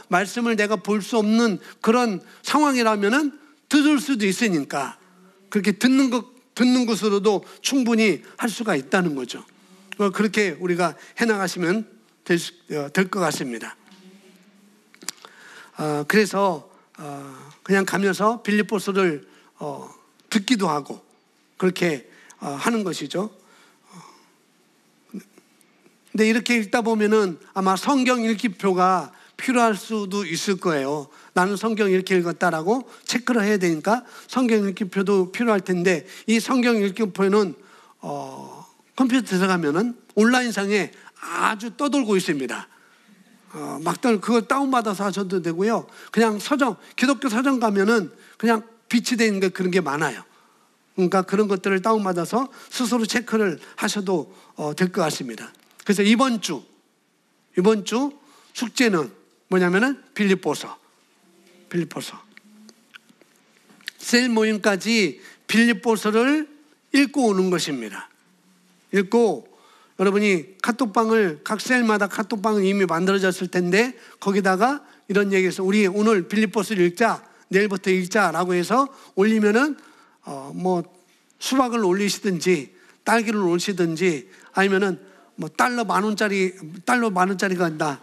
말씀을 내가 볼 수 없는 그런 상황이라면은 들을 수도 있으니까 그렇게 듣는 것으로도 충분히 할 수가 있다는 거죠. 그렇게 우리가 해나가시면 될 것 같습니다. 그래서 그냥 가면서 빌립보서를 듣기도 하고 그렇게 하는 것이죠. 근데 이렇게 읽다 보면은 아마 성경 읽기표가 필요할 수도 있을 거예요. 나는 성경 이렇게 읽었다라고 체크를 해야 되니까 성경 읽기표도 필요할 텐데 이 성경 읽기표는 컴퓨터 들어가면은 온라인상에 아주 떠돌고 있습니다. 그걸 다운받아서 하셔도 되고요. 그냥 기독교 서점 가면은 그냥 비치되어 있는 그런 게 많아요. 그러니까 그런 것들을 다운받아서 스스로 체크를 하셔도 될 것 같습니다. 그래서 이번 주 숙제는 뭐냐면은 빌립보서. 셀 모임까지 빌립보서를 읽고 오는 것입니다. 읽고 여러분이 각 셀마다 카톡방은 이미 만들어졌을 텐데 거기다가 이런 얘기해서 우리 오늘 빌립보서를 읽자, 내일부터 읽자라고 해서 올리면은 수박을 올리시든지 딸기를 올리시든지 아니면은 달러 만 원짜리가 아니라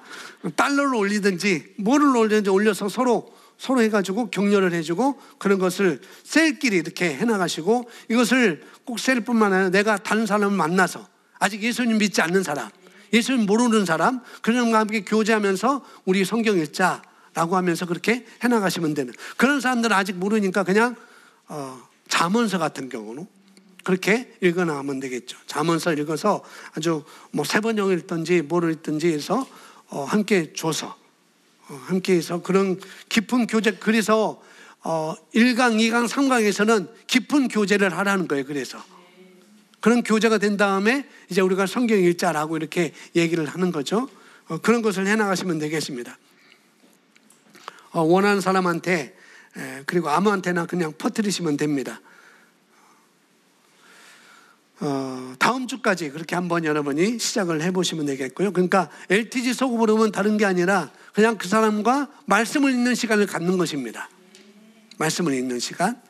달러를 올리든지 뭐를 올리든지 올려서 서로 해가지고 격려를 해주고 그런 것을 셀끼리 이렇게 해나가시고 이것을 꼭 셀뿐만 아니라 내가 다른 사람을 만나서 아직 예수님 믿지 않는 사람, 예수님 모르는 사람 그런 사람과 함께 교제하면서 우리 성경 읽자라고 하면서 그렇게 해나가시면 되는 그런 사람들은 아직 모르니까 그냥 잠언서 같은 경우는 그렇게 읽어나가면 되겠죠. 잠언서 읽어서 아주 세번역 읽든지 뭐를 읽든지 해서 함께 줘서 함께 해서 그런 깊은 교제. 그래서 1강, 2강, 3강에서는 깊은 교제를 하라는 거예요. 그래서 그런 교제가 된 다음에 이제 우리가 성경 읽자라고 이렇게 얘기를 하는 거죠. 그런 것을 해나가시면 되겠습니다. 원하는 사람한테 그리고 아무한테나 그냥 퍼뜨리시면 됩니다. 다음 주까지 그렇게 한번 여러분이 시작을 해보시면 되겠고요. 그러니까 LTG 소그룹은 다른 게 아니라 그냥 그 사람과 말씀을 읽는 시간을 갖는 것입니다. 말씀을 읽는 시간.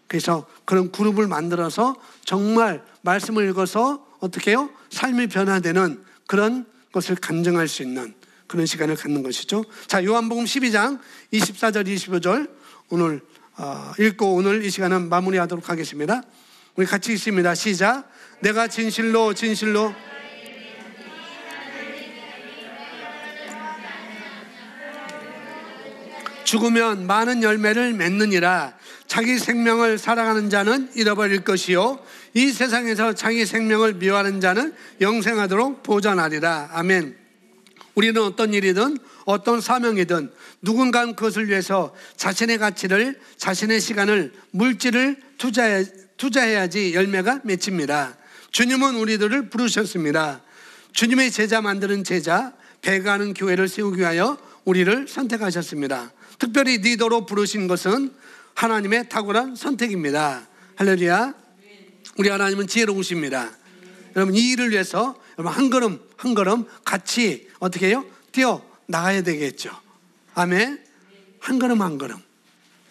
그래서 그런 그룹을 만들어서 정말 말씀을 읽어서 어떻게 해요? 삶이 변화되는 그런 것을 간증할 수 있는 그런 시간을 갖는 것이죠. 자, 요한복음 12장 24절 25절 오늘 읽고 오늘 이 시간은 마무리하도록 하겠습니다. 우리 같이 읽습니다. 시작. 내가 진실로 진실로 죽으면 많은 열매를 맺느니라. 자기 생명을 사랑하는 자는 잃어버릴 것이요 이 세상에서 자기 생명을 미워하는 자는 영생하도록 보존하리라. 아멘. 우리는 어떤 일이든 어떤 사명이든 누군가는 그것을 위해서 자신의 가치를, 자신의 시간을, 물질을 투자해야지 열매가 맺힙니다. 주님은 우리들을 부르셨습니다. 주님의 제자 만드는 제자, 배가하는 교회를 세우기 위하여 우리를 선택하셨습니다. 특별히 리더로 부르신 것은 하나님의 탁월한 선택입니다. 할렐루야. 우리 하나님은 지혜로우십니다. 여러분, 이 일을 위해서 여러분 한 걸음 한 걸음 같이 어떻게 해요? 뛰어 나가야 되겠죠. 아멘. 한 걸음 한 걸음.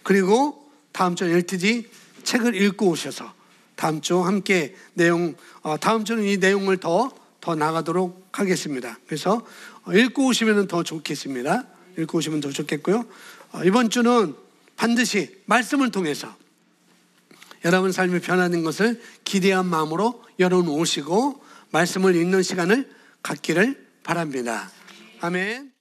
그리고 다음 주 LTG 책을 읽고 오셔서 다음 주 함께 다음 주는 이 내용을 더 나가도록 하겠습니다. 그래서 읽고 오시면 더 좋겠습니다. 읽고 오시면 더 좋겠고요. 이번 주는 반드시 말씀을 통해서 여러분 삶이 변하는 것을 기대한 마음으로 여러분 오시고 말씀을 읽는 시간을 갖기를 바랍니다. 아멘.